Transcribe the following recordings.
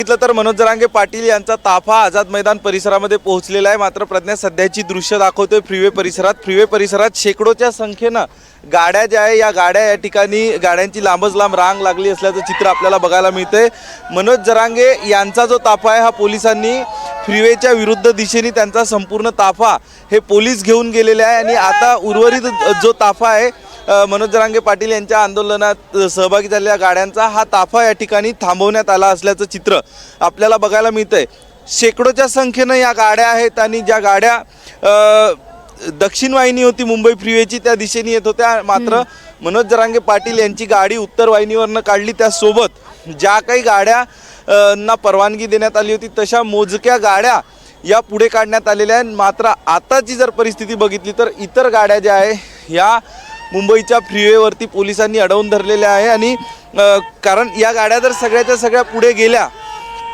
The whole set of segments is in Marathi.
बघितलं तर मनोज जरांगे पाटील यांचा ताफा आझाद मैदान परिसरामध्ये पोहोचलेला आहे। मात्र प्रज्ञा सध्याची दृश्य दाखवतोय फ्रीवे परिसरात शेकडोच्या संख्येनं गाड्या ज्या आहे या गाड्या या ठिकाणी गाड्यांची लांबच लांब रांग लागली असल्याचं चित्र आपल्याला बघायला मिळतंय। मनोज जरांगे यांचा जो ताफा आहे हा पोलिसांनी फ्रीवेच्या विरुद्ध दिशेने त्यांचा संपूर्ण ताफा हे पोलीस घेऊन गेलेले आहे आणि आता उर्वरित जो ताफा आहे मनोज जरांगे पाटील यांच्या आंदोलनात सहभागी झालेल्या गाड्यांचा हा ताफा या ठिकाणी थांबवण्यात आला असल्याचं चित्र आपल्याला बघायला मिळतंय। शेकडोच्या संख्येनं या गाड्या आहेत आणि ज्या गाड्या दक्षिण वाहिनी होती मुंबई फ्रीवेची त्या दिशेने येत होत्या, मात्र मनोज जरांगे पाटील यांची गाडी उत्तर वाहिनीवरनं काढली। त्यासोबत ज्या काही गाड्या ना परवानगी देण्यात आली होती तशा मोजक्या गाड्या या पुढे काढण्यात आलेल्या आहेत। मात्र आताची जर परिस्थिती बघितली तर इतर गाड्या ज्या आहे या मुंबईच्या फ्रीवेवरती पोलिसांनी अडवून धरलेल्या आहे आणि कारण या गाड्या जर सगळ्याच्या सगळ्या पुढे गेल्या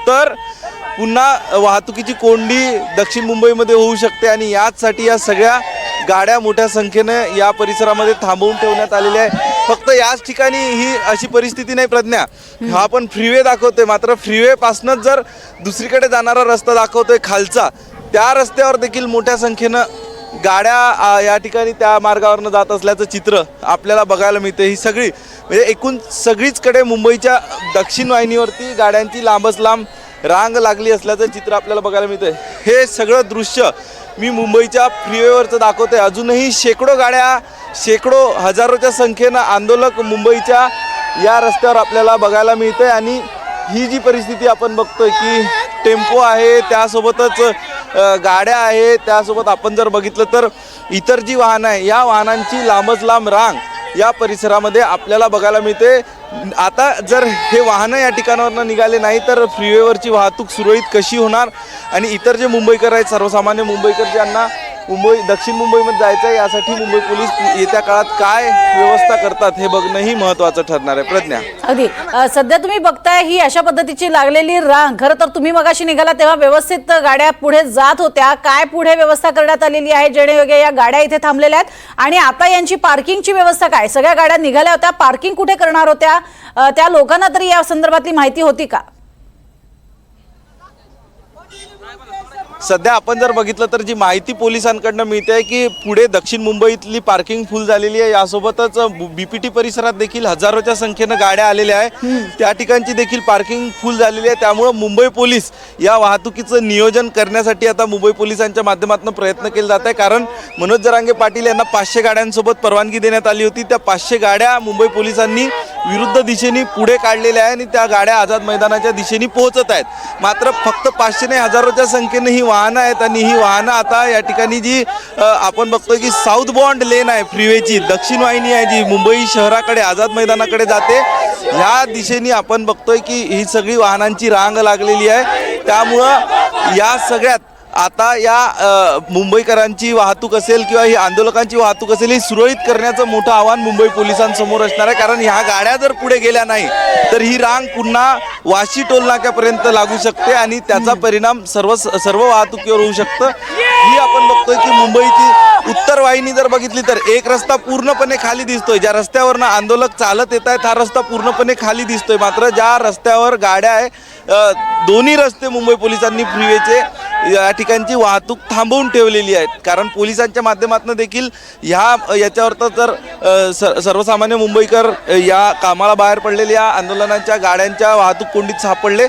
तर पुन्हा वाहतुकीची कोंडी दक्षिण मुंबईमध्ये होऊ शकते आणि याचसाठी या सगळ्या गाड्या मोठ्या संख्येने या परिसरामध्ये थांबवून ठेवण्यात आलेल्या आहे। फक्त याच ठिकाणी ही अशी परिस्थिती नाही प्रज्ञा, हा आपण फ्रीवे दाखवतोय मात्र फ्रीवेपासूनच जर दुसरीकडे जाणारा रस्ता दाखवतोय खालचा, त्या रस्त्यावर देखील मोठ्या संख्येनं गाड्या या ठिकाणी त्या मार्गावरनं जात असल्याचं चित्र आपल्याला बघायला मिळतं। ही सगळी म्हणजे एकूण सगळीचकडे मुंबईच्या दक्षिण वाहिनीवरती गाड्यांची लांबच लांब रांग लागली असल्याचं चित्र आपल्याला बघायला मिळतंय। हे सगळं दृश्य मी मुंबईच्या फ्रीवेवरचं दाखवतोय। अजूनही शेकडो गाड्या शेकडो हजारोच्या संख्येनं आंदोलक मुंबईच्या या रस्त्यावर आपल्याला बघायला मिळतंय आणि ही जी परिस्थिती आपण बघतोय की टेम्पो आहे, त्यासोबतच गाड्या आहे, त्यासोबत आपण जर बघितलं तर इतर जी वाहनं आहे या वाहनांची लांबच लांब रांग या परिसरामध्ये आपल्याला बघायला मिळते। आता जर हे वाहनं या ठिकाणावरनं निघाले नाही तर फ्रीवेवरची वाहतूक सुरळीत कशी होणार आणि इतर जे मुंबईकर आहेत सर्वसामान्य मुंबईकर ज्यांना दक्षिण मुंबईमध्ये जायचं आहे यासाठी मुंबई पोलीस येत्या काळात काय व्यवस्था करतात हे बघणंही महत्त्वाचं ठरणार आहे। प्रज्ञा, अगदी सध्या तुम्ही बघताय ही अशा पद्धतीची लागलेली रांग, खरं तर तुम्ही मगाशी निघाला तेव्हा व्यवस्थित गाड्या पुढे जात होत्या, काय पुढे व्यवस्था करण्यात आलेली आहे जेणेयोगे या गाड्या इथे थांबलेल्या आहेत आणि आता यांची पार्किंगची व्यवस्था काय? सगळ्या गाड्या निघाल्या होत्या, पार्किंग कुठे करणार होत्या, त्या लोकांना तरी या संदर्भातली माहिती होती का? सध्या आपण जर बघितलं तर जी माहिती पोलिसांकडनं मिळते आहे की पुढे दक्षिण मुंबईतली पार्किंग फुल झालेली आहे, यासोबतच बीपीटी परिसरात देखील हजारोच्या संख्येनं गाड्या आलेल्या आहे, त्या ठिकाणची देखील पार्किंग फुल झालेली आहे। त्यामुळे मुंबई पोलीस या वाहतुकीचं नियोजन करण्यासाठी आता मुंबई पोलिसांच्या माध्यमातून प्रयत्न केले जात आहे। कारण मनोज जरांगे पाटील यांना 500 गाड्यांसोबत परवानगी देण्यात आली होती, त्या 500 गाड्या मुंबई पोलिसांनी विरुद्ध दिशेने पुढे काढलेल्या आहे आणि त्या गाड्या आझाद मैदानाच्या दिशेने पोहोचत आहेत। मात्र फक्त 500 नाही हजारोच्या संख्येने ही वाहनं आहेत आणि ही वाहनं आता या ठिकाणी जी आपण बघतोय की साऊथ बॉन्ड लेन आहे फ्रीवेची, दक्षिण वाहिनी आहे जी मुंबई शहराकडे आझाद मैदानाकडे जाते, ह्या दिशेने आपण बघतोय की ही सगळी वाहनांची रांग लागलेली आहे। त्यामुळं या सगळ्यात आता या मुंबईकरांची वाहतूक असेल किंवा ही आंदोलकांची वाहतूक असेल ही सुरळीत करण्याचं मोठं आव्हान मुंबई पोलिसांसमोर असणार आहे। कारण ह्या गाड्या जर पुढे गेल्या नाही तर ही रांग पुन्हा वाशी टोल नाक्यापर्यंत लागू शकते आणि त्याचा परिणाम सर्व वाहतुकीवर होऊ शकतं। ही आपण बघतोय की मुंबईची उत्तर वाहिनी जर बघितली तर एक रस्ता पूर्णपणे खाली दिसतोय, ज्या रस्त्यावरनं आंदोलक चालत येत आहेत हा रस्ता पूर्णपणे खाली दिसतोय, मात्र ज्या रस्त्यावर गाड्या आहे दोन्ही रस्ते मुंबई पोलिसांनी फ्रीवेचे या ठिकाणची वाहतूक थांबवून ठेवलेली आहेत। कारण पोलिसांच्या माध्यमातून देखील याच्यावर तर सर्वसामान्य मुंबईकर या कामाला बाहेर पडलेल्या आंदोलनाच्या गाड्यांच्या वाहतूक कोंडीत सापडले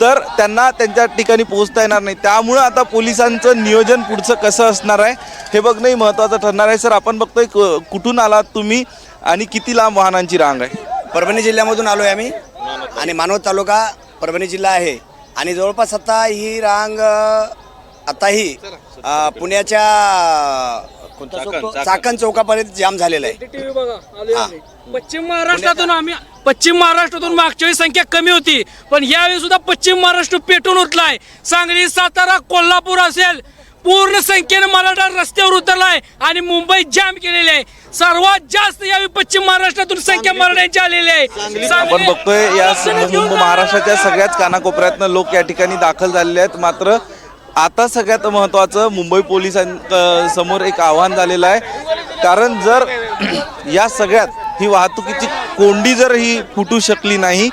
तर त्यांना त्यांच्या ठिकाणी पोहोचता येणार नाही। त्यामुळे आता पोलिसांचं नियोजन पुढचं कसं असणार आहे हे बघणंही महत्त्वाचं ठरणार आहे। सर, आपण बघतोय कुठून आलात तुम्ही आणि किती लांब वाहनांची रांग आहे? परभणी जिल्ह्यामधून आलो आहे आम्ही आणि मानवत तालुका परभणी जिल्हा आहे आणि जवळपास आता ही रांग आताही पुण्याच्या चाकण चौकापर्यंत जाम झालेला आहे। पश्चिम महाराष्ट्रातून मागच्या वेळी संख्या कमी होती पण यावेळी सुद्धा पश्चिम महाराष्ट्र पेटून उठलाय। सांगली, सातारा, कोल्हापूर असेल पूर्ण संख्येने मराठा रस्त्यावर उतरलाय आणि मुंबई जाम केलेली आहे। सर्वात जास्त यावेळी पश्चिम महाराष्ट्रातून संख्या मराठ्यांची आलेली आहे। आपण बघतोय या महाराष्ट्राच्या सगळ्याच कानाकोपऱ्यातनं लोक या ठिकाणी दाखल झालेले आहेत। मात्र आता सगळ्यात महत्त्वाचं मुंबई पोलिसांसमोर एक आव्हान झालेलं आहे, कारण जर या सगळ्यात ही वाहतुकीची कोंडी जर ही फुटू शकली नाही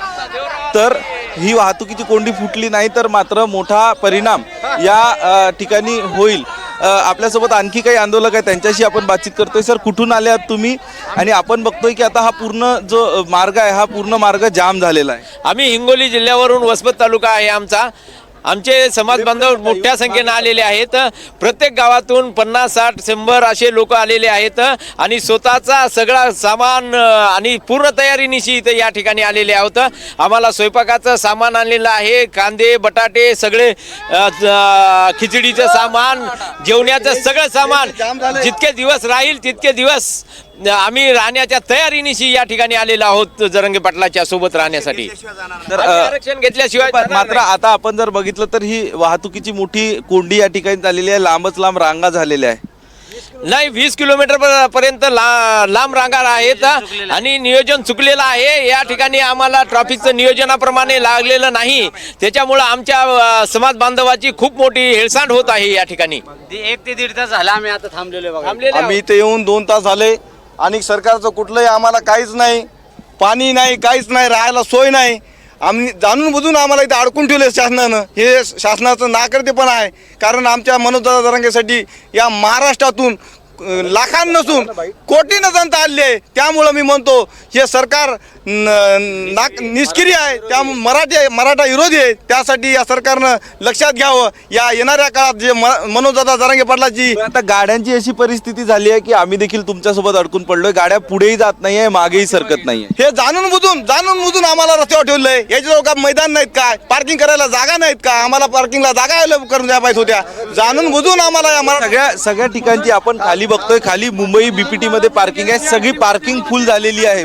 तर ही वाहतुकीची कोंडी फुटली नाही तर मात्र मोठा परिणाम या ठिकाणी होईल. आपल्यासोबत आणखी काही आंदोलक आहेत, त्यांच्याशी आपण बातचीत करतोय. सर, कुठून आले आहात तुम्ही? आणि आपण बघतोय की आता हा पूर्ण जो मार्ग आहे हा पूर्ण मार्ग जाम झालेला आहे. आम्ही हिंगोली जिल्ह्यावरून वसमत तालुका आहे आमचा. आमचे समाज बांधव मोठ्या संख्येनं आलेले आहेत. प्रत्येक गावातून 50-60-100 असे लोक आलेले आहेत आणि स्वतःचा सगळा सामान आणि पूर्ण तयारीनिशी इथं या ठिकाणी आलेले आहोत. आम्हाला स्वयंपाकाचं सामान आणलेलं आहे, कांदे बटाटे सगळे, खिचडीचं सामान, जेवण्याचं सगळं सामान. जितके दिवस राहील तितके दिवस आम्ही राहण्याच्या तयारीनिशी या ठिकाणी आलेलो आहोत जरांगे पाटलाच्या सोबत राहण्यासाठी. तर आरक्षण घेतल्याशिवाय मात्र आता आपण जर बघितलं तर ही वाहतुकीची मोठी कोंडी या ठिकाणी झालेली आहे. लांबच लांब रांगा झालेल्या आहे. नाही, 20 किलोमीटर पर्यंत लांब रांगा आहेत आणि नियोजन चुकलेलं आहे. या ठिकाणी आम्हाला ट्रॅफिकचं नियोजनाप्रमाणे लागलेलं नाही, त्याच्यामुळं आमच्या समाज बांधवाची खूप मोठी हेळसांड होत आहे. या ठिकाणी 1 ते 1.5 तास झाला आम्ही आता थांबलेलो आहे. आम्ही इथे येऊन 2 तास झाले आणि सरकारचं कुठलंही आम्हाला काहीच नाही, पाणी नाही, काहीच नाही, राहायला सोय नाही. आम्ही जाणून बुजून आम्हाला इथे अडकून ठेवले शासनानं. हे शासनाचं नाकर्तेपण आहे. कारण आमच्या मनोजदादा जरांगेसाठी या महाराष्ट्रातून लाखां नसून कोटीनं जनता आली आहे. त्यामुळं मी म्हणतो हे सरकार निष्क्रिय आहे, त्या मराठा विरोधी आहे. त्यासाठी या सरकारनं लक्षात घ्यावं. या येणाऱ्या काळात जे मनोजदादा जरांगे पाटलाची आता गाड्यांची अशी परिस्थिती झाली आहे की आम्ही देखील तुमच्यासोबत अडकून पडलोय. गाड्या पुढेही जात नाहीये, मागेही सरकत नाहीये. हे जाणून बुजून आम्हाला रस्त्यावर ठेवलंय. याच्याजवळ का मैदान नाहीत का, पार्किंग करायला जागा नाहीत का, आम्हाला पार्किंगला जागा करून द्या पाहिजे होत्या. जाणून बुजून आम्हाला या सगळ्या ठिकाणची आपण खाली बघतोय, खाली मुंबई बीपीटी मध्ये पार्किंग आहे, सगळी पार्किंग फुल झालेली आहे.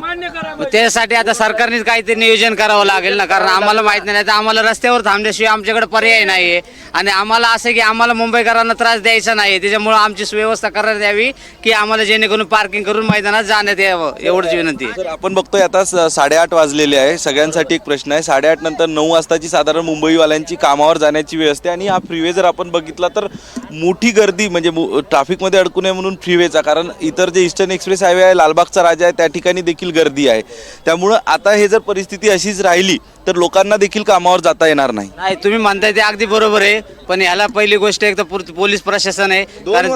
त्यासाठी आता सरकारनेच काहीतरी नियोजन करावं लागेल ना, कारण आम्हाला माहित नाही तर आम्हाला रस्त्यावर थांबल्याशिवाय आमच्याकडे पर्याय नाहीये. आणि आम्हाला असं की आम्हाला मुंबईकरांना त्रास द्यायचा नाही, त्याच्यामुळे आमची सुव्यवस्था करण्यात यावी की आम्हाला जेणेकरून पार्किंग करून मैदानात जाण्यात यावं, एवढीच विनंती आहे. तर आपण बघतोय आता 8:30 वाजलेले आहे. सगळ्यांसाठी एक प्रश्न आहे, 8:30 नंतर 9 वाजताची साधारण मुंबईवाल्यांची कामावर जाण्याची वेळ असते आणि हा फ्रीवे जर आपण बघितला तर मोठी गर्दी म्हणजे ट्रॅफिकमध्ये अडकू नये म्हणून फ्रीवेचा, कारण इतर जे ईस्टर्न एक्सप्रेस हायवे आहे, लालबागचा राजा आहे, त्या ठिकाणी देखील गर्दी आहे. त्यामुळं आता हे जर परिस्थिती अशीच राहिली तर लोकांना देखील कामावर जाता येणार नाही. नाही, तुम्ही म्हणताय ते अगदी बरोबर आहे, पण ह्याला पहिली गोष्ट एक तर पोलीस प्रशासन आहे, कारण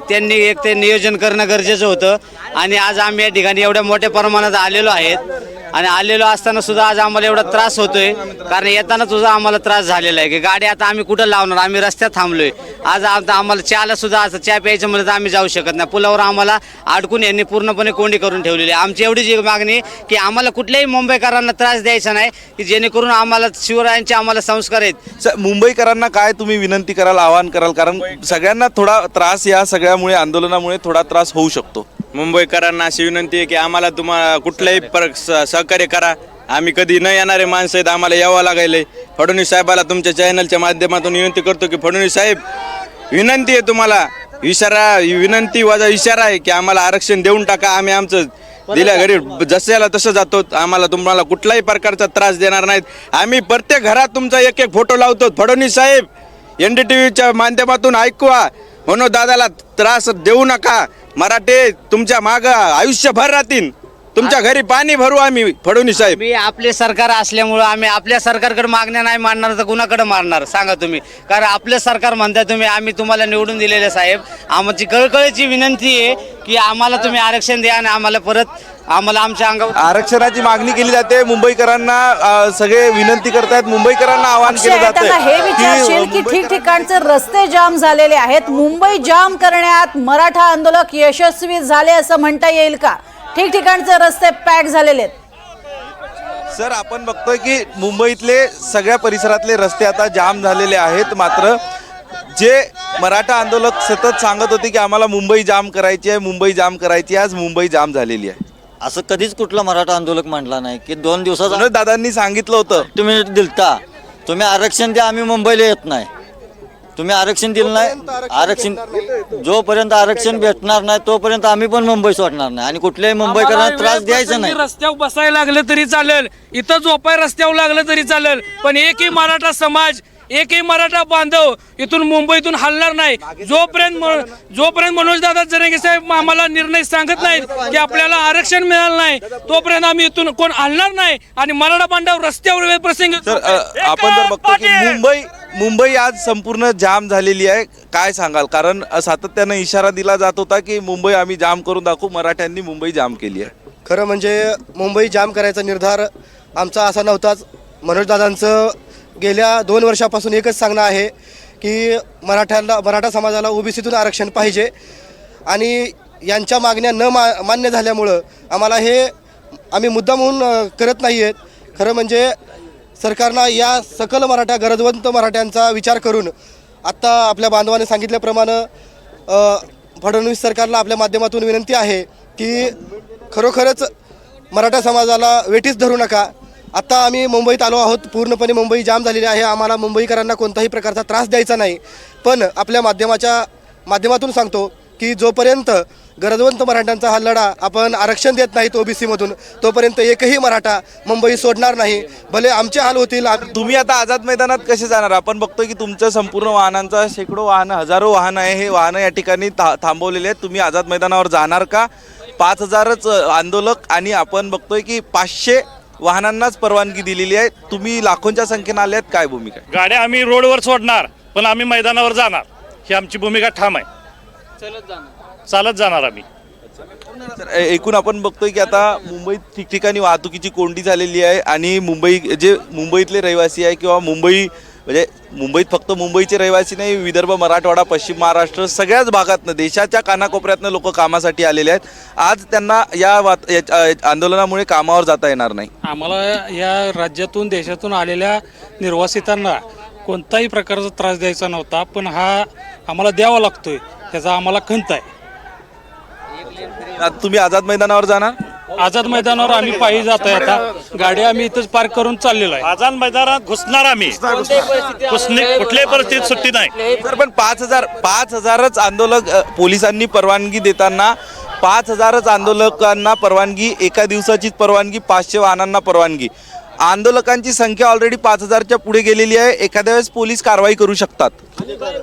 त्यांनी एक ते नियोजन करणं गरजेचं होतं. आणि आज आम्ही या ठिकाणी एवढ्या मोठ्या प्रमाणात आलेलो आहेत आणि आलेलो असताना सुद्धा आज आम्हाला एवढा त्रास होतोय, कारण येताना सुद्धा आम्हाला त्रास झालेला आहे की गाडी आता आम्ही कुठं लावणार, आम्ही रस्त्यात थांबलोय. आज आता आम्हाला चहाला सुद्धा असं चहा प्यायचं म्हणलं तर आम्ही जाऊ शकत नाही. पुलावर आम्हाला अडकून यांनी पूर्णपणे कोंडी करून ठेवलेली आहे. आमची एवढीच एक मागणी की आम्हाला कुठल्याही मुंबईकरांना त्रास द्यायचा नाही, की जेणेकरून आम्हाला शिवरायांचे आम्हाला संस्कार आहेत. मुंबईकरांना काय तुम्ही विनंती कराल, आवाहन कराल? कारण सगळ्यांना थोडा त्रास या सगळ्यामुळे आंदोलनामुळे थोडा त्रास होऊ शकतो. मुंबईकरांना अशी विनंती आहे की आम्हाला तुम्हाला कुठलंही सहकार्य करा. आम्ही कधी न येणारे माणसं आहेत, आम्हाला यावं लागायलंय. फडणवीस साहेबाला तुमच्या चॅनलच्या माध्यमातून विनंती करतो की फडणवीस साहेब, विनंती आहे तुम्हाला, विनंती वजा इशारा आहे की आम्हाला आरक्षण देऊन टाका. आम्ही आमचं दिल्या घरी जसं तसं जातो. आम्हाला तुम्हाला कुठलाही प्रकारचा त्रास देणार नाहीत. आम्ही प्रत्येक घरात तुमचा एक फोटो लावतो. फडणवीस साहेब, NDTVच्या माध्यमातून ऐकवा, म्हणून दादाला त्रास देऊ नका. मराठे तुमच्या मागं आयुष्यभर राहतील. तुमच्या घरी पाणी भरू आम्ही. फडणवीस साहेब, मी आपले सरकार असल्यामुळं आम्ही आपल्या सरकारकडे मागण्या नाही मांडणार तर कुणाकडे मारणार सांगा तुम्ही? कारण आपलं सरकार म्हणताय तुम्ही, आम्ही तुम्हाला निवडून दिलेले साहेब. आमची कळकळीची विनंती आहे की आम्हाला तुम्ही आरक्षण द्या आणि आम्हाला परत आमच्या अंगावर आरक्षणाची मागणी केली जाते. मुंबईकरांना सगळे विनंती करतायत, मुंबईकरांना आवाहन केलं आता हे विचारशील की जातं ठिकठिकाणचे रस्ते जाम झालेले आहेत. मुंबई जाम करण्यात मराठा आंदोलक यशस्वी झाले असं म्हणता येईल का? ठिकठिकाणचे रस्ते पॅक झालेले आहेत. सर, आपण बघतोय की मुंबईतले सगळ्या परिसरातले रस्ते आता जाम झालेले आहेत. मात्र जे मराठा आंदोलक सतत सांगत होते की आम्हाला मुंबई जाम करायची आहे, मुंबई जाम करायची आहे, आज मुंबई जाम झालेली आहे. असं कधीच कुठला मराठा आंदोलक म्हटला नाही की 2 दिवसात दादांनी सांगितलं होतं तुम्ही दिलता, तुम्ही आरक्षण द्या, आम्ही मुंबईला येत नाही. तुम्ही आरक्षण दिलं नाही. आरक्षण जोपर्यंत आरक्षण भेटणार नाही तोपर्यंत आम्ही पण मुंबई सोडणार नाही आणि कुठल्याही मुंबईकरांना त्रास द्यायचा नाही. रस्त्यावर बसायला लागलं तरी चालेल, इथं झोपाय रस्त्यावर लागलं तरी चालेल, पण एकही मराठा समाज एकही मराठा बांधव इथून मुंबईतून हलणार नाही जोपर्यंत मनोजदादा जरांगे साहेब आम्हाला निर्णय सांगत नाहीत की आपल्याला आरक्षण मिळालं नाही तोपर्यंत आम्ही इथून कोण हलणार नाही आणि मराठा बांधव रस्त्यावर प्रसंग तर आपण जर बघतो की मुंबई आज संपूर्ण जाम झालेली आहे, काय सांगाल? कारण सातत्यानं इशारा दिला जात होता की मुंबई आम्ही जाम करून दाखवू, मराठ्यांनी मुंबई जाम केली आहे. खरं म्हणजे मुंबई जाम करायचा निर्धार आमचा असा नव्हताच. मनोजदादांचं गेल्या 2 वर्षापासून एकच सांगणं आहे की मराठा समाजाला ओबीसीतून आरक्षण पाहिजे आणि यांच्या मागण्या मान्य झाल्यामुळं आम्ही मुद्दा म्हणून करत नाही आहेत. खरं म्हणजे सरकारनं या सकल गरजवंत मराठ्यांचा विचार करून आत्ता आपल्या बांधवाने सांगितल्याप्रमाणे फडणवीस सरकारला आपल्या माध्यमातून विनंती आहे की खरोखरच मराठा समाजाला वेठीस धरू नका. आत्ता आम्ही मुंबईत आलो आहोत, पूर्णपणे मुंबई जाम झालेली आहे. आम्हाला मुंबईकरांना कोणताही प्रकारचा त्रास द्यायचा नाही, पण आपल्या माध्यमातून सांगतो की जोपर्यंत गरजवंत मराठ्यांचा हा लढा आपण आरक्षण देत नाहीत ओबीसीमधून, तोपर्यंत एकही मराठा मुंबई सोडणार नाही. भले आमचे हाल होतील. तुम्ही आता आझाद मैदानात कसे जाणार? आपण बघतोय की तुमचं संपूर्ण वाहनांचा शेकडो वाहनं, हजारो वाहनं आहे, हे वाहनं या ठिकाणी थांबवलेले आहेत. तुम्ही आझाद मैदानावर जाणार का? 5,000च आंदोलक आणि आपण बघतोय की 500 वाहनांनाच परवानगी दिलेली आहे. तुम्ही लाखोंच्या संख्येने आल्यात, काय भूमिका आहे? गाड्या आम्ही रोडवर सोडणार, पण आम्ही मैदानावर जाणार, ही आमची भूमिका ठाम आहे. चालत जाणार आम्ही. तर एकूण आपण बघतोय की आता मुंबईत ठिकठिकाणी वाहतुकीची कोंडी झालेली आहे आणि मुंबईतले रहिवासी आहे किंवा मुंबईत फक्त मुंबईचे रहिवासी नाही, विदर्भ, मराठवाडा, पश्चिम महाराष्ट्र सगळ्याच भागातनं, देशाच्या कानाकोपऱ्यातनं लोक कामासाठी आलेले आहेत. आज त्यांना या आंदोलनामुळे कामावर जाता येणार नाही. आम्हाला या राज्यातून देशातून आलेल्या निर्वासितांना कोणताही प्रकारचा त्रास द्यायचा नव्हता, पण हा आम्हाला द्यावा लागतोय, त्याचा आम्हाला खंत आहे. तुम्ही आझाद मैदानावर जाणार? आझाद मैदानावर आम्ही पायी जातोय. आता गाडी आम्ही इथंच पार्क करून चाललेलो आहे. आझाद मैदानात घुसणार आम्ही, कुठल्याही परिस्थितीत सुट्टी नाही. तर पण 5,000च आंदोलक पोलिसांनी परवानगी देताना 5,000च आंदोलकांना परवानगी, एका दिवसाचीच परवानगी, 500 वाहनांना परवानगी. आंदोलकांची संख्या ऑलरेडी 5,000च्या पुढे गेलेली आहे. एखाद्या वेळेस पोलीस कारवाई करू शकतात.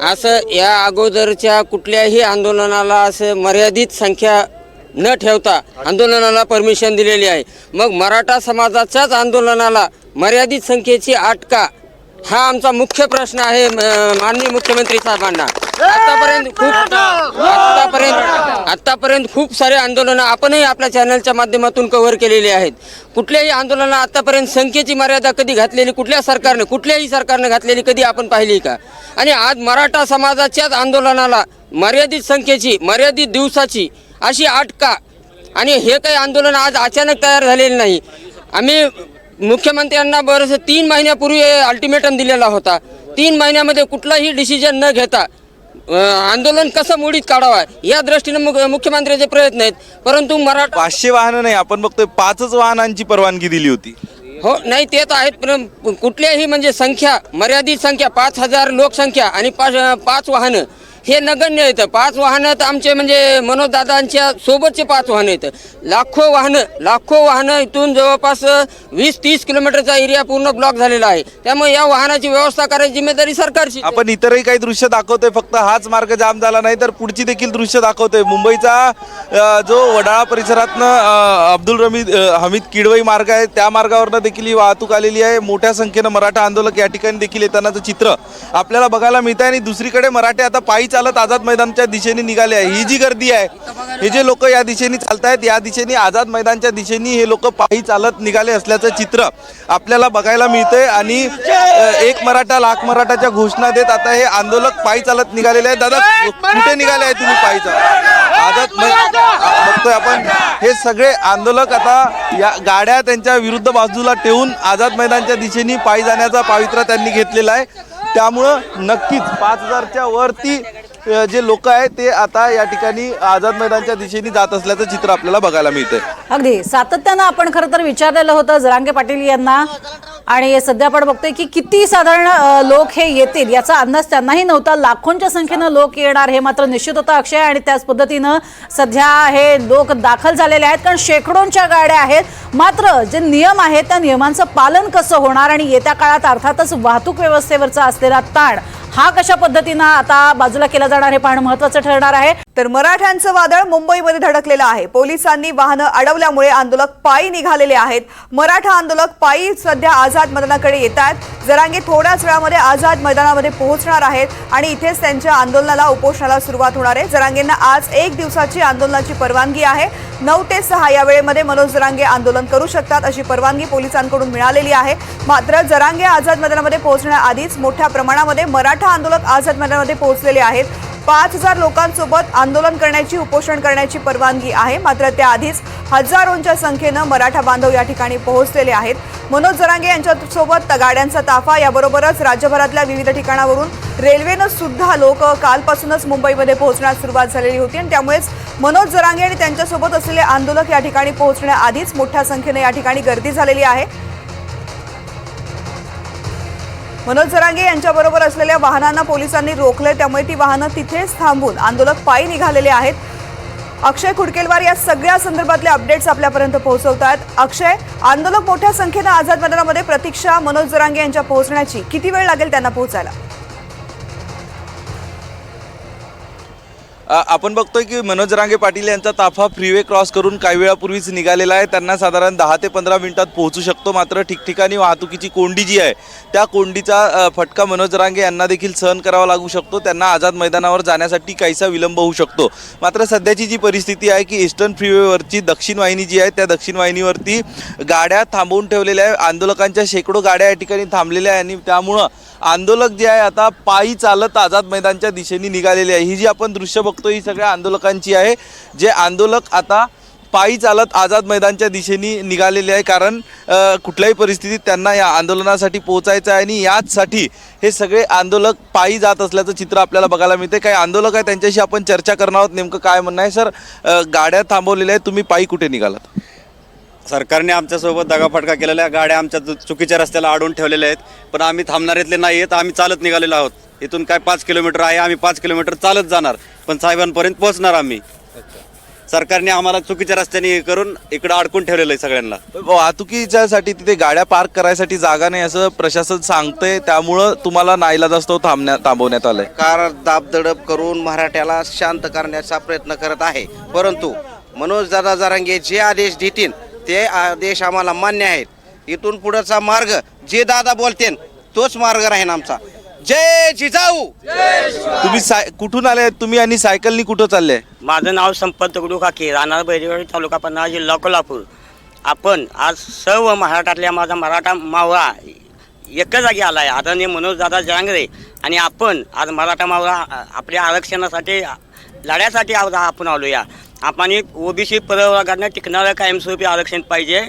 असं या अगोदरच्या कुठल्याही आंदोलनाला असं मर्यादित संख्या न ठेवता आंदोलनाला परमिशन दिलेली आहे. मग मराठा समाजाच्याच आंदोलनाला मर्यादित संख्येची अट का, हा आमचा मुख्य प्रश्न आहे माननीय मुख्यमंत्री साहेबांना. आतापर्यंत खूप सारे आंदोलनं आपणही आपल्या चॅनलच्या माध्यमातून कव्हर केलेली आहेत. कुठल्याही आंदोलनाला आतापर्यंत संख्येची मर्यादा कधी घातलेली कुठल्याही सरकारने घातलेली कधी आपण पाहिली का? आणि आज मराठा समाजाच्याच आंदोलनाला मर्यादित संख्येची, मर्यादित दिवसाची अशी अट का? आणि हे काही आंदोलन आज अचानक तयार झालेलं नाही. आम्ही मुख्यमंत्र्यांना बरंच 3 महिन्यापूर्वी अल्टिमेटम दिलेला होता. 3 महिन्यामध्ये कुठलाही डिसिजन न घेता आंदोलन कसं मोडीत काढावा या दृष्टीने मुख्यमंत्र्यांचे प्रयत्न आहेत. परंतु 500 वाहनं नाही, आपण बघतोय 5च वाहनांची परवानगी दिली होती. हो, नाही ते तर आहेत, पण कुठल्याही म्हणजे संख्या, मर्यादित संख्या 5,000 लोकसंख्या आणि 5 वाहनं हे नगण्य येतं. 5 वाहनं तर आमचे म्हणजे मनोजदादांच्या सोबतचे 5 वाहनं येतं. लाखो वाहनं इथून जवळपास 20-30 किलोमीटरचा एरिया पूर्ण ब्लॉक झालेला आहे. त्यामुळे या वाहनाची व्यवस्था करायची जिम्मेदारी सरकारची. आपण इतरही काही दृश्य दाखवतोय, फक्त हाच मार्ग जाम झाला नाही तर पुढची देखील दृश्य दाखवतोय. मुंबईचा जो वडाळा परिसरातनं अब्दुल हमीद किडवई मार्ग आहे, त्या मार्गावरनं देखील ही वाहतूक आलेली आहे. मोठ्या संख्येनं मराठा आंदोलक या ठिकाणी देखील येतानाचं चित्र आपल्याला बघायला मिळत आहे. आणि दुसरीकडे मराठे आता पायी चालत आझाद मैदानच्या दिशेने निघाले आहे. ही जी गर्दी आहे, हे जे लोक या दिशेने चालतायत, या दिशेने आझाद मैदानच्या दिशेने हे लोक पायी चालत निघाले असल्याचं चित्र आपल्याला बघायला मिळतंय. आणि एक मराठा लाख मराठाच्या घोषणा देत आता हे आंदोलक पायी चालत निघालेले आहेत. दादा, कुठे निघाले आहे तुम्ही पायी चालत? आझाद बघतोय आपण हे सगळे आंदोलक आता या गाड्या त्यांच्या विरुद्ध बाजूला ठेवून आझाद मैदानच्या दिशेने पायी जाण्याचा पावित्र्य त्यांनी घेतलेला आहे. त्यामुळं नक्कीच 5,000च्या वरती जे लोक आहेत ते आता या ठिकाणी आझाद मैदानच्या दिशेने जात असल्याचं चित्र आपल्याला बघायला मिळतंय. अगदी सातत्यानं आपण खरं तर विचारलेलं होतं जरांगे पाटील यांना आणि सध्या आपण बघतोय की किती साधारण लोक हे येतील याचा अंदाज त्यांनाही नव्हता. लाखोंच्या संख्येनं लोक येणार हे मात्र निश्चित होतं अक्षय. आणि त्याच पद्धतीनं सध्या हे लोक दाखल झालेले आहेत, कारण शेकडोंच्या गाड्या आहेत. मात्र जे नियम आहेत त्या नियमांचं पालन कसं होणार आणि येत्या काळात अर्थातच वाहतूक व्यवस्थेवरचा असलेला ताण हा कशा पद्धतीनं आता बाजूला केला जाणार हे पाहणं महत्त्वाचं ठरणार आहे. तर मराठ्यांचं वादळ मुंबईमध्ये धडकलेलं आहे. पोलिसांनी वाहनं अडवल्यामुळे आंदोलक पायी निघालेले आहेत. मराठा आंदोलक पायी सध्या आझाद मैदानाकडे येत आहेत. जरांगे थोड्याच वेळामध्ये आझाद मैदानामध्ये पोहोचणार आहेत आणि इथेच त्यांच्या आंदोलनाला उपोषणाला सुरुवात होणार आहे. जरांगेंना आज 1 दिवसाची आंदोलनाची परवानगी आहे. 9 ते 6 या वेळेमध्ये मनोज जरांगे आंदोलन करू शकतात अशी परवानगी पोलिसांकडून मिळालेली आहे. मात्र जरांगे आझाद मैदानामध्ये पोहोचण्याआधीच मोठ्या प्रमाणामध्ये मराठा आंदोलक आझाद मैदानामध्ये पोहोचलेले आहेत. 5000 लोकांसोबत आंदोलन करण्याची, उपोषण करण्याची परवानगी आहे. मात्र त्याआधीच हजारोंच्या संख्येनं मराठा बांधव या ठिकाणी पोहोचलेले आहेत. मनोज जरांगे यांच्यासोबत गाड्यांचा ताफा, याबरोबरच राज्यभरातल्या विविध ठिकाणावरून रेल्वेनं सुद्धा लोक कालपासूनच मुंबईमध्ये पोहोचण्यास सुरुवात झालेली होती आणि त्यामुळेच मनोज जरांगे आणि त्यांच्यासोबत असलेले आंदोलक या ठिकाणी पोहोचण्याआधीच मोठ्या संख्येने या ठिकाणी गर्दी झालेली आहे. मनोज जरांगे यांच्याबरोबर असलेल्या वाहनांना पोलिसांनी रोखले, त्यामुळे ती वाहनं तिथेच थांबून आंदोलक पायी निघालेले आहेत. अक्षय खुडकेलवार या सगळ्या संदर्भातले अपडेट्स आपल्यापर्यंत पोहोचवतात. अक्षय, आंदोलक मोठ्या संख्येनं आझाद मैदानामध्ये प्रतीक्षा मनोज जरांगे यांच्या पोहोचण्याची, किती वेळ लागेल त्यांना पोहोचायला? आपण बघतोय की मनोज जरांगे पाटील यांचा ताफा फ्रीवे क्रॉस करून काही वेळापूर्वीच निघालेला आहे. त्यांना साधारण 10 ते 15 मिनिटात पोहोचू शकतो. मात्र ठिकठिकाणी वाहतुकीची कोंडी जी आहे त्या कोंडीचा फटका मनोज जरांगे यांना देखील सहन करावा लागू शकतो. त्यांना आझाद मैदानावर जाण्यासाठी काहीसा विलंब होऊ शकतो. मात्र सध्याची जी परिस्थिती आहे की ईस्टर्न फ्रीवेवरची दक्षिण वाहिनी जी आहे त्या दक्षिण वाहिनीवरती गाड्या थांबवून ठेवलेल्या आहे. आंदोलकांच्या शेकडो गाड्या या ठिकाणी थांबलेल्या आहे आणि त्यामुळं आंदोलक जे आहे आता पायी चालत आझाद मैदानच्या दिशेने निघालेले आहे. ही जी आपण दृश्य बघतो ही सगळ्या आंदोलकांची आहे. जे आंदोलक आता पायी चालत आझाद मैदानच्या दिशेने निघालेले आहे, कारण कुठल्याही परिस्थितीत त्यांना या आंदोलनासाठी पोहोचायचं आहे आणि याचसाठी हे सगळे आंदोलक पायी जात असल्याचं चित्र आपल्याला बघायला मिळते. काही आंदोलक आहे त्यांच्याशी आपण चर्चा करणार आहोत. नेमकं काय म्हणणं आहे सर? गाड्या थांबवलेल्या आहेत, तुम्ही पायी कुठे निघालात? सरकारने आमच्यासोबत दगाफटका केलेल्या, गाड्या आमच्या चुकीच्या रस्त्याला अडवून ठेवलेल्या आहेत. पण आम्ही थांबणाऱ्यातले नाही आहेत. आम्ही चालत निघालेलो आहोत. इथून काय 5 किलोमीटर आहे, आम्ही 5 किलोमीटर चालत जाणार, पण साहेबांपर्यंत पोहोचणार आम्ही. सरकारने आम्हाला चुकीच्या रस्त्याने करून इकडं अडकून ठेवलेलं आहे सगळ्यांना. वाहतुकीच्यासाठी तिथे गाड्या पार्क करायसाठी जागा नाही असं प्रशासन सांगतंय, त्यामुळं तुम्हाला नाईलाजास्तव थांबवण्यात आलंय. कार दाबदडप करून मराठ्याला शांत करण्याचा प्रयत्न करत आहे. परंतु मनोज दादा जरांगे जे आदेश देतील ते आदेश आम्हाला मान्य आहेत. इथून पुढचा मार्ग जे दादा बोलतील तोच मार्ग राहील आमचा. जय जिजाऊ. तुम्ही कुठून आले तुम्ही आणि सायकलनी कुठं चालले? माझं नाव संपत दगडू काकी, राहणार बैरेवाडी, तालुका पन्हाळा, जिल्हा कोल्हापूर. आपण आज सर्व महाराष्ट्रातल्या माझा मराठा मावळा एका जागी आला आहे, आदरणीय मनोज दादा जरांगे. आणि आपण आज मराठा मावळा आपल्या आरक्षणासाठी लढ्यासाठी आज आपण आलो. या आपण ओबीसी प्रवर्गाने टिकणारं कायमस्वरूपी आरक्षण पाहिजे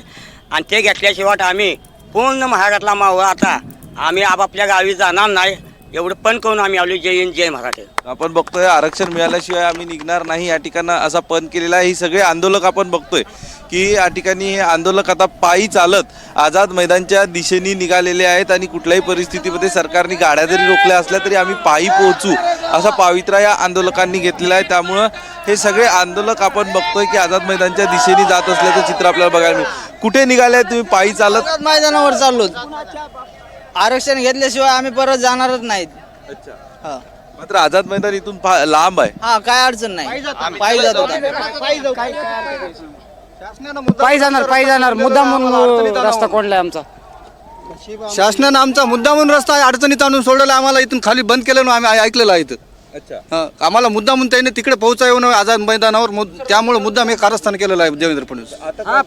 आणि ते घेतल्याशिवाय आम्ही पूर्ण महाराष्ट्रातला मावळा आता आम्ही आपापल्या गावी जाणार नाही, एवढं पण करून आम्ही आलो. जय हिंद, जय महाराष्ट्र. आपण बघतोय आरक्षण मिळाल्याशिवाय आम्ही निघणार नाही या ठिकाणी असा पण केलेला आहे. ही सगळे आंदोलक आपण बघतोय की या ठिकाणी हे आंदोलक आता पायी चालत आझाद मैदानच्या दिशेने निघालेले आहेत आणि कुठल्याही परिस्थितीमध्ये सरकारने गाड्या जरी रोखल्या असल्या तरी आम्ही पायी पोहोचू असा पावित्रा या आंदोलकांनी घेतलेला आहे. त्यामुळं हे सगळे आंदोलक आपण बघतोय की आझाद मैदानच्या दिशेने जात असल्याचं चित्र आपल्याला बघायला मिळेल. कुठे निघाले तुम्ही? पायी चालत मैदानावर चाललो. आरक्षण घेतल्याशिवाय आम्ही परत जाणारच नाहीत. अच्छा. मात्र आझाद मैदान इथून लांब आहे. हा, काय अडचण नाही. पायी जातो. पायी जाणार मुद्दामून रस्ता कोणलाय आमचा. शासनानं आमचा मुद्दामून रस्ता अडचणीत आणून सोडलेला, आम्हाला इथून खाली बंद केलं. आम्ही ऐकलेलं आहे इथं. अच्छा. आम्हाला मुद्दामून त्याने तिकडे पोहोचा येऊन आझाद मैदानावर, त्यामुळे मुद्दाम हे कारस्थान केलेलं आहे देवेंद्र फडणवीस.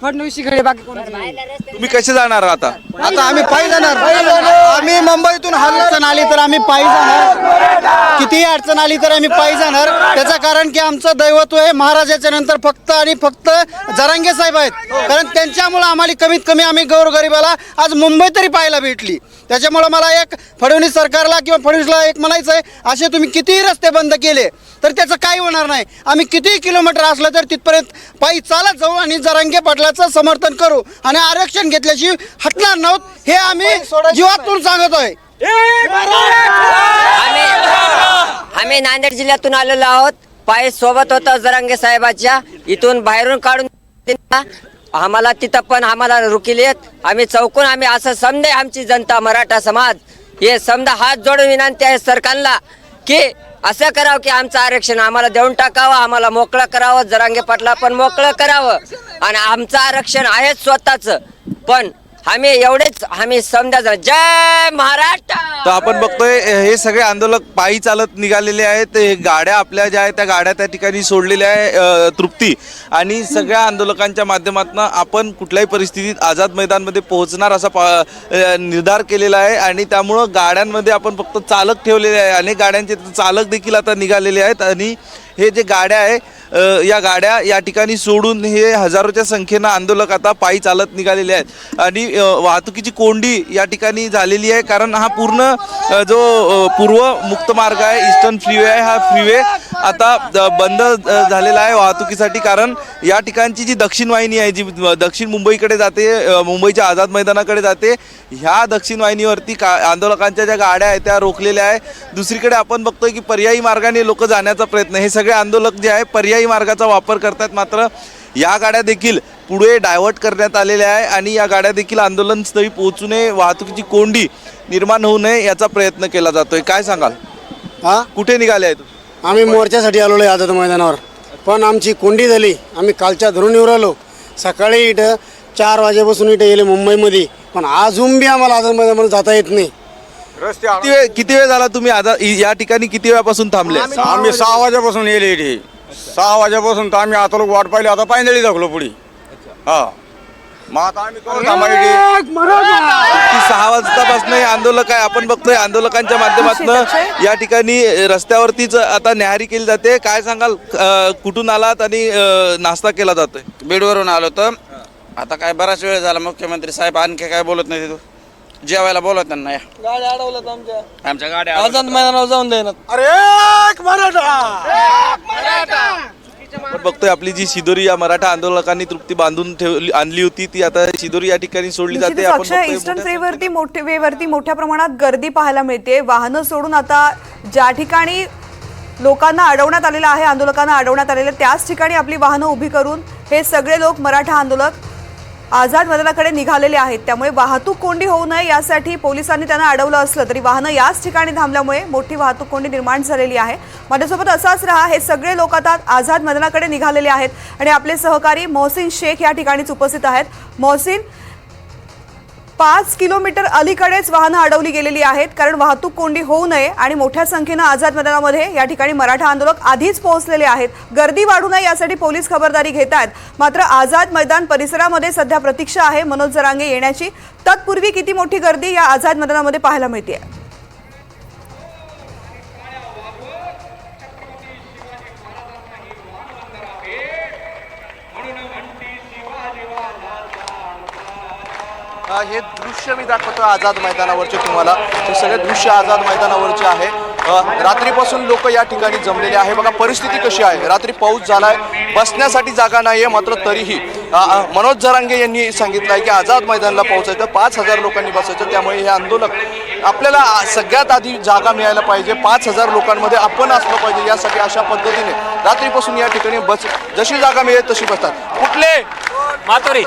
फडणवीस बाकी कोण. तुम्ही कसे जाणार आता? आता आम्ही पायी जाणार. आम्ही मुंबईतून अडचण आली तर आम्ही पायी जाणार. कितीही अडचण आली तर आम्ही पायी जाणार. त्याचं कारण की आमचं दैवत्व आहे महाराजाच्या नंतर फक्त आणि फक्त जरांगे साहेब आहेत. कारण त्यांच्यामुळे आम्हाला कमीत कमी आम्ही गोरगरिबाला आज मुंबई तरी पाहायला भेटली. त्याच्यामुळे मला एक फडणवीस सरकारला किंवा फडणवीसला एक म्हणायचं आहे, असे तुम्ही कितीही रस्ते बंद केले तर त्याचं काही होणार नाही. आम्ही कितीही किलोमीटर असलं तर तिथपर्यंत पायी चालत जाऊ आणि जरांगे पाटलाचं समर्थन करू आणि आरक्षण घेतल्याशिवाय हटणार नव्हत, हे आम्ही जीवातून सांगतोय. आम्ही नांदेड जिल्ह्यातून आलेलो आहोत. पाय सोबत होतं जरांगे साहेबाच्या, इथून बाहेरून काढून आम्हाला तिथं पण आम्हाला रुकिलेत. आम्ही चौकून आम्ही असं समजे आमची जनता मराठा समाज हे समजा हात जोडून विनंती आहे सरकारला की असं करावं की आमचं आरक्षण आम्हाला देऊन टाकावं, आम्हाला मोकळं करावं, जरांगे पाटला पण मोकळं करावं आणि आमचं आरक्षण आहे स्वतःच. पण आम्ही एवढेच आम्ही समजा जय महाराष्ट्र. तर आपण बघतोय हे सगळे आंदोलक पायी चालत निघालेले आहेत. हे गाड्या आपल्या ज्या आहेत त्या गाड्या त्या ठिकाणी सोडलेल्या आहे तृप्ती, आणि सगळ्या आंदोलकांच्या माध्यमातून आपण कुठल्याही परिस्थितीत आझाद मैदानमध्ये पोहोचणार असा निर्धार केलेला आहे. आणि त्यामुळं गाड्यांमध्ये आपण फक्त चालक ठेवलेले आहे. अनेक गाड्यांचे चालक देखील आता निघालेले आहेत आणि हे जे गाड्या आहे या गाड्या या ठिकाणी सोडून हे हजारोच्या संख्येनं आंदोलक आता पायी चालत निघालेले आहेत. आणि वाहतुकीची कोंडी या ठिकाणी झालेली आहे, कारण हा पूर्ण जो पूर्व मुक्त मार्ग आहे, ईस्टर्न फ्रीवे आहे, हा फ्रीवे आता बंद झालेला आहे वाहतुकीसाठी. कारण या ठिकाणची जी दक्षिण वाहिनी आहे, जी दक्षिण मुंबईकडे जाते, मुंबईच्या आझाद मैदानाकडे जाते, ह्या दक्षिण वाहिनीवरती आंदोलकांच्या ज्या गाड्या आहेत त्या रोखलेल्या आहे. दुसरीकडे आपण बघतोय की पर्यायी मार्गाने लोक जाण्याचा प्रयत्न, हे सगळे आंदोलक जे आहे पर्यायी मार्गाचा वापर करतात. मात्र या गाड्या देखील पुढे डायव्हर्ट करण्यात आलेल्या आहे आणि या गाड्या देखील आंदोलनस्थळी पोहोचू नये, वाहतुकीची कोंडी निर्माण होऊ नये याचा प्रयत्न केला जातोय. काय सांगाल, कुठे निघाले आहेत? आम्ही मोर्चासाठी आलेलो आहे आझाद मैदानावर, पण आमची कोंडी झाली. आम्ही कालच्या धरून येऊन आलो. सकाळी इथं 4 वाजेपासून इथं गेले मुंबईमध्ये, पण अजून बी आम्हाला आझाद मैदानामध्ये जाता येत नाही. किती वेळ झाला तुम्ही या ठिकाणी, किती वेळापासून थांबले? आम्ही 6 वाजेपासून येले इथे. 6 वाजेपासून तर आम्ही आता लोक वाट पाहिली, आता पायंदळी दाखलो पुढे. हा मग आता आम्ही 6 वाजतापासून हे आंदोलक आहे. आपण बघतोय आंदोलकांच्या माध्यमातून या ठिकाणी रस्त्यावरतीच आता न्याहारी केली जाते. काय सांगाल, कुठून आलात आणि नाश्ता केला जातोय? बीडवरून आलो तर आता काय बराच वेळ झाला. मुख्यमंत्री साहेब आणखी काय बोलत नाही, तिथं जेवायला बोलत नाही. गाड्या अडवल्यात आमच्या गाड्या आझाद मैदानावर जाऊन देणार. आपण बघतोय आपली जी शिदोरी या मराठा आंदोलकांनी तृप्ती बांधून आणली होती, ती आता शिदोरी या ठिकाणी सोडली जाते. आपण अक्षय, ईस्टर्न फ्रीवेवरती मोठ्या प्रमाणात गर्दी पाहायला मिळते. वाहनं सोडून आता ज्या ठिकाणी लोकांना अडवण्यात आलेलं आहे, आंदोलकांना अडवण्यात आलेलं, त्याच ठिकाणी आपली वाहनं उभी करून हे सगळे लोक मराठा आंदोलक आझाद मैदानाकडे निघालेले आहेत. त्यामुळे वाहतूक कोंडी होऊ नये यासाठी पोलिसांनी त्यांना अडवलं असलं तरी वाहनं याच ठिकाणी थांबल्यामुळे मोठी वाहतूक कोंडी निर्माण झालेली आहे. माझ्यासोबत असाच रहा. हे सगळे लोक आता आझाद मैदानाकडे निघालेले आहेत आणि आपले सहकारी मोहसिन शेख या ठिकाणीच उपस्थित आहेत. मोहसिन, 5 किलोमीटर अलीकडेच वाहनं अडवली गेलेली आहेत, कारण वाहतूक कोंडी होऊ नये आणि मोठ्या संख्येनं आझाद मैदानामध्ये या ठिकाणी मराठा आंदोलक आधीच पोहोचलेले आहेत. गर्दी वाढू नये यासाठी पोलीस खबरदारी घेत आहेत. मात्र आझाद मैदान परिसरामध्ये सध्या प्रतीक्षा आहे मनोज जरांगे येण्याची. तत्पूर्वी किती मोठी गर्दी या आझाद मैदानामध्ये पाहायला मिळते? हे दृश्य मी दाखवतो आझाद मैदानावरचे तुम्हाला. हे सगळे दृश्य आझाद मैदानावरचे आहे. रात्रीपासून लोक या ठिकाणी जमलेले आहे. बघा परिस्थिती कशी आहे. रात्री पाऊस झालाय, बसण्यासाठी जागा नाही आहे. मात्र तरीही मनोज जरांगे यांनी सांगितलं आहे की आझाद मैदानाला पोहोचायचं 5000 लोकांनी बसायचं. त्यामुळे हे आंदोलक आपल्याला सगळ्यात आधी जागा मिळायला पाहिजे. 5000 लोकांमध्ये आपण असलं पाहिजे, यासाठी अशा पद्धतीने रात्रीपासून या ठिकाणी जशी जागा मिळेल तशी बसतात. कुठले? मातोरी.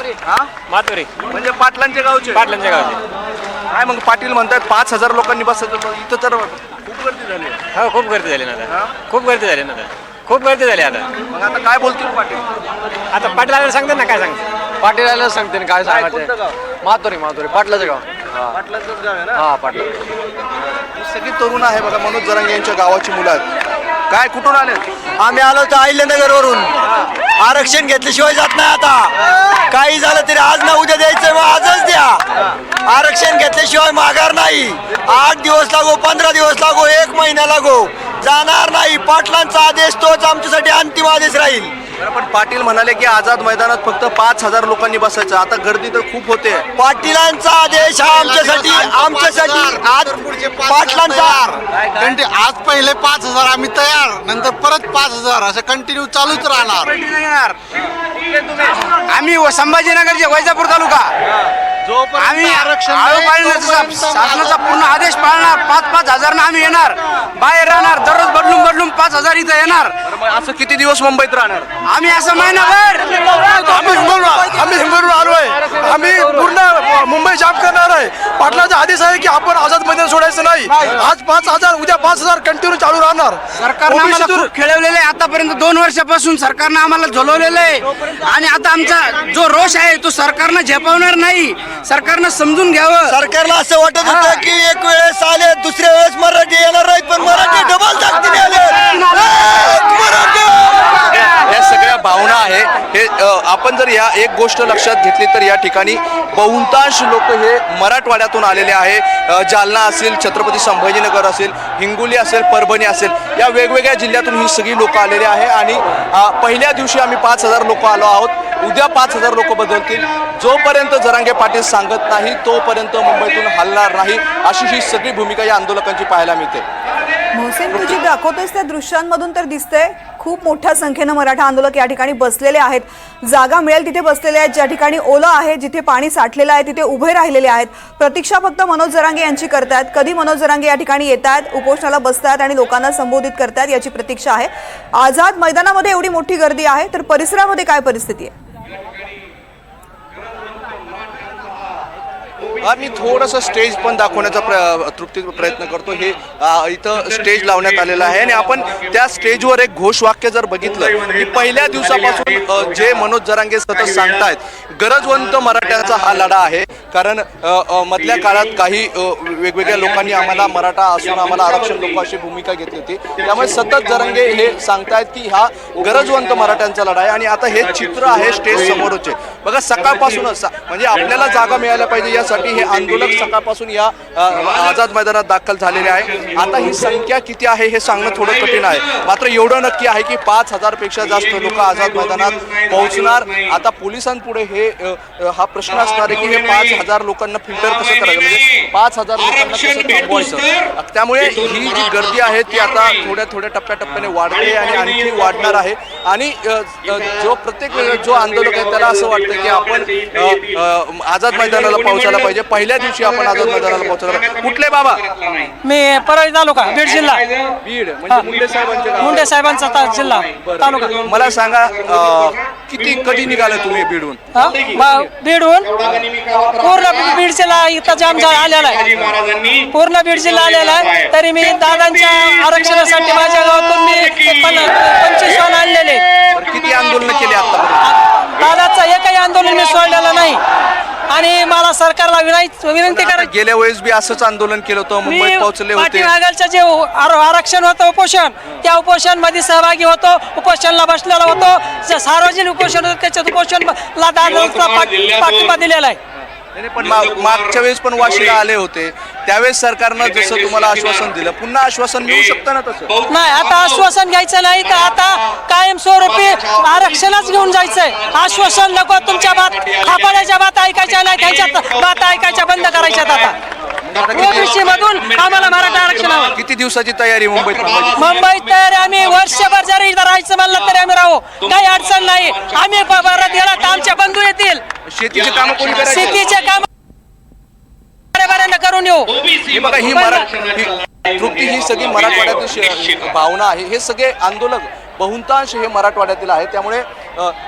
मातोरी म्हणजे पाटलांच्या गावचे. काय मग पाटील म्हणतात 5000 लोकांनी बसायचं. इथं तर खूप गर्दी झाली. हो, खूप गर्दी झाली ना आता. खूप गर्दी झाली ना आता. खूप गर्दी झाली आता. मग आता काय बोलतील पाटील? आता पाटील आल्याला सांगते ना, काय सांगते पाटील आल्याला सांगते ना काय सांगायचं. मातोरी पाटलाचं गाव. पाटलांचंच गाव आहे ना? हा, पाटला. सगळी तरुण आहे बघा, मनोज जरांगे यांच्या गावाची मुलं आहेत. काय कुठून आले? आम्ही आलो तर अहिल्यानगरवरून. आरक्षण घेतल्याशिवाय जात नाही. आता काही झालं तरी आज ना उद्या द्यायचं, मग आजच द्या. आरक्षण घेतल्याशिवाय माघार नाही. 8 दिवस लागो, 15 दिवस लागो, 1 महिना लागो, जाणार नाही. पाटलांचा आदेश तोच आमच्यासाठी अंतिम आदेश राहील. पण पाटील म्हणाले की आझाद मैदानात फक्त 5,000 लोकांनी बसायचं. आता गर्दी तर खूप होते. पाटीलांचा आदेश हा आमच्यासाठी आज पाटलांचा आज पहिले 5,000 आम्ही तयार, नंतर परत 5,000 असं कंटिन्यू चालूच राहणार. आम्ही संभाजीनगरचे वैजापूर तालुका आम्ही शासनाचा पूर्ण आदेश पाळणार. 5,000 आम्ही येणार, बाहेर राहणार, दररोज बदलून 5,000 इथं येणार. असं किती दिवस मुंबईत राहणार? आम्ही असं महिनाभर आम्ही हिंगोलीवरून आलोय. आम्ही पूर्ण मुंबई जाम करणार आहे. पाटलाचा आदेश आहे की आपण आझाद मैदान सोडायचं नाही. आज 5,000, उद्या 5,000 कंटिन्यू चालू राहणार. सरकारनं आम्हाला खूप खेळवलेलं आहे. आतापर्यंत 2 वर्षापासून सरकारनं आम्हाला झोलवलेलं आहे आणि आता आमचा जो रोष आहे तो सरकारनं झेपवणार नाही. सरकारनं समजून घ्यावं. सरकारला असं वाटत होतं की एक वेळेस आले, दुसऱ्या वेळेस मराठी येणार नाहीत, पण मराठी डबल ताकदीने आले. या सगळ्या भावना आहे. हे आपण जर या एक गोष्ट लक्षात घेतली तर या ठिकाणी बहुतांश लोक हे मराठवाड्यातून आलेले आहे. जालना असेल, छत्रपती संभाजीनगर असेल, हिंगोली असेल, परभणी असेल, या वेगवेगळ्या जिल्ह्यातून ही सगळी लोक आलेले आहे. आणि पहिल्या दिवशी आम्ही 5,000 लोक आलो आहोत, उद्या 5,000 लोक बदलतील. जोपर्यंत जरांगे पाटील सांगत नाही तोपर्यंत मुंबईतून हलणार नाही, अशी ही सगळी भूमिका या आंदोलकांची पाहायला मिळते. मोहसिन, तुझी दाखवतोस त्या दृश्यांमधून तर दिसतंय खूप मोठ्या संख्येनं मराठा आंदोलक या ठिकाणी बसलेले आहेत. जागा मिळेल तिथे बसलेले आहेत. ज्या ठिकाणी ओलं आहे, जिथे पाणी साठलेलं आहे, तिथे उभे राहिलेले आहेत. प्रतीक्षा फक्त मनोज जरांगे यांची करतायत. कधी मनोज जरांगे या ठिकाणी येत आहेत, उपोषणाला बसतात आणि लोकांना संबोधित करतायत याची प्रतीक्षा आहे. आझाद मैदानामध्ये एवढी मोठी गर्दी आहे, तर परिसरामध्ये काय परिस्थिती आहे? मी थोडंसं स्टेज पण दाखवण्याचा प्रयत्न करतो. हे इथं स्टेज लावण्यात आलेलं आहे आणि आपण त्या स्टेजवर एक घोषवाक्य जर बघितलं की पहिल्या दिवसापासून जे मनोज जरांगे सतत सांगतायत, गरजवंत मराठ्यांचा हा लढा आहे. कारण मधल्या काळात काही वेगवेगळ्या लोकांनी आम्हाला मराठा असून आम्हाला आरक्षण नको अशी भूमिका घेतली होती. त्यामुळे सतत जरांगे हे सांगतायत की हा गरजवंत मराठ्यांचा लढा आहे. आणि आता हे चित्र आहे स्टेज समोरचे. बघा, सकाळपासूनच म्हणजे आपल्याला जागा मिळायला पाहिजे यासाठी हे आंदोलक सकाळपासून या आझाद मैदानात दाखल झालेले आहे. आता ही संख्या किती आहे हे सांगणं थोडं कठीण आहे, मात्र एवढं नक्की आहे की 5,000 पेक्षा जास्त लोक आझाद मैदानात पोहोचणार. आता पोलिसांपुढे हे हा प्रश्न असणार आहे की हे 5,000 लोकांना फिल्टर कसं करायचं, म्हणजे 5,000 लोकांना कसं थांबवायचं. त्यामुळे ही जी गर्दी आहे ती आता थोड्या टप्प्याटप्प्याने वाढते आणि आणखी वाढणार आहे. आणि जो प्रत्येक जो आंदोलक आहे त्याला असं वाटतं की आपण आझाद मैदानाला पोहोचायला पाहिजे. पहिल्या दिवशी आपण आझाद मैदानाला पोहोचला. कुठले बाबा? मी परळी तालुका, बीड जिल्हा. बीड म्हणजे मुंडे साहेबांचा जिल्हा तालुका. मला सांगा, कधी निघाले तुम्ही बीडहून? बीडहून पूर्ण बीड जिल्हा इथं जाम आलेला आहे. पूर्ण बीड जिल्हा आलेला आहे. तरी मी दादांच्या आरक्षणासाठी माझ्या गावातून मी 25 वाहन आणलेले. किती आंदोलन केले आता? दादाचं एकही आंदोलन मी सोडलेलं नाही आणि मला सरकारला विनंती करायची. गेल्या वेळेस बी असंच आंदोलन केलं होतं, मुंबईत पोहोचले होते. पाठीमागलचं जे आरक्षण होतं उपोषण, त्या उपोषण मध्ये सहभागी होतो, उपोषणला बसलेला होतो. जे सार्वजनिक उपोषण होतं त्याच्यात उपोषणला दादाचा पाठिंबा दिलेला आहे. पण मागच्या वेळेस पण वाशीला आले होते, त्यावेळेस सरकारनं जसं तुम्हाला आश्वासन दिलं, पुन्हा आश्वासन मिळू शकतं ना तसं? नाही, आता आश्वासन घ्यायचं नाही तर आता कायमस्वरूपी आरक्षणच घेऊन जायचंय. आश्वासन नको, तुमच्या खापाड्याच्या बात ऐकायच्या नाही, त्यांच्या बात ऐकायच्या बंद करायच्यात. आता ओबीसी मधून आम्हाला मराठा आरक्षण हवं. किती दिवसाची तयारी मुंबईत? मुंबईत तयारी आम्ही वर्षभर जरी इथं राहायचं म्हणलं तरी आम्ही राहू, काही अडचण नाही. आम्ही परत गेला तर आमचे बंधू येतील. शेतीचे काम कोणी करायचे? शेतीचे काम करून येऊ. हे बघा, ही तृप्ती, ही सगळी मराठवाड्यातील भावना आहे. हे सगळे आंदोलक बहुतांश हे मराठवाड्यातील आहे. त्यामुळे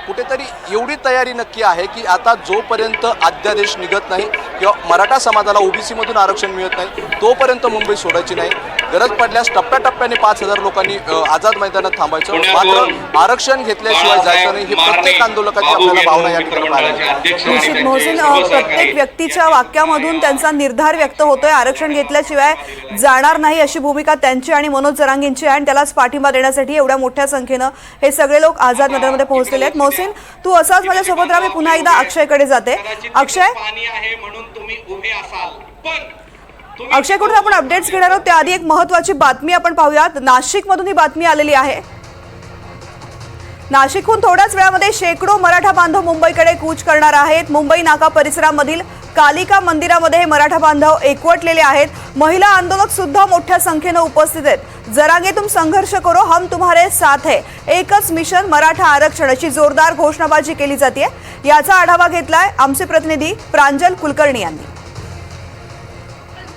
कुठेतरी एवढी तयारी नक्की आहे की आता जोपर्यंत अध्यादेश निघत नाही किंवा मराठा समाजाला ओबीसी मधून आरक्षण मिळत नाही तोपर्यंत मुंबई सोडायची नाही. गरज पडल्यास टप्प्याटप्प्याने 5,000 लोकांनी आझाद मैदानात थांबायचं, मात्र आरक्षण घेतल्याशिवाय जायचं नाही. ही प्रत्येक आंदोलकाची आपल्याला भावना या ठिकाणी पाहायला. मोहसिन, प्रत्येक व्यक्तीच्या वाक्यामधून त्यांचा निर्धार व्यक्त होतोय. आरक्षण घेतल्याशिवाय जाणार नाही अशी भूमिका त्यांची आणि मनोज जरांगेंची आहे आणि त्यालाच पाठिंबा देण्यासाठी एवढ्या मोठ्या संख्येनं हे सगळे लोक आझाद मैदानामध्ये पोहोचलेले आहेत. मोहसिन, तू असाच माझ्यासोबत राहा. मी पुन्हा एकदा अक्षयकडे जाते. अक्षय, अक्षयकडून आपण अपडेट्स घेणार आहोत. त्याआधी एक महत्त्वाची बातमी आपण पाहूयात. नाशिकमधून ही बातमी आलेली आहे. नाशिकहून थोड्याच वेळामध्ये शेकडो मराठा बांधव मुंबईकडे कूच करणार आहेत. मुंबई नाका परिसरामधील कालिका मंदिरामध्ये हे मराठा बांधव एकवटलेले आहेत. महिला आंदोलक सुद्धा मोठ्या संख्येने उपस्थित आहेत. जरांगे तुम संघर्ष करो, हम तुम्हारे साथ है, एकच मिशन मराठा आरक्षण अशी जोरदार घोषणाबाजी केली जाते. याचा आढावा घेतलाय आमचे प्रतिनिधी प्रांजल कुलकर्णी यांनी.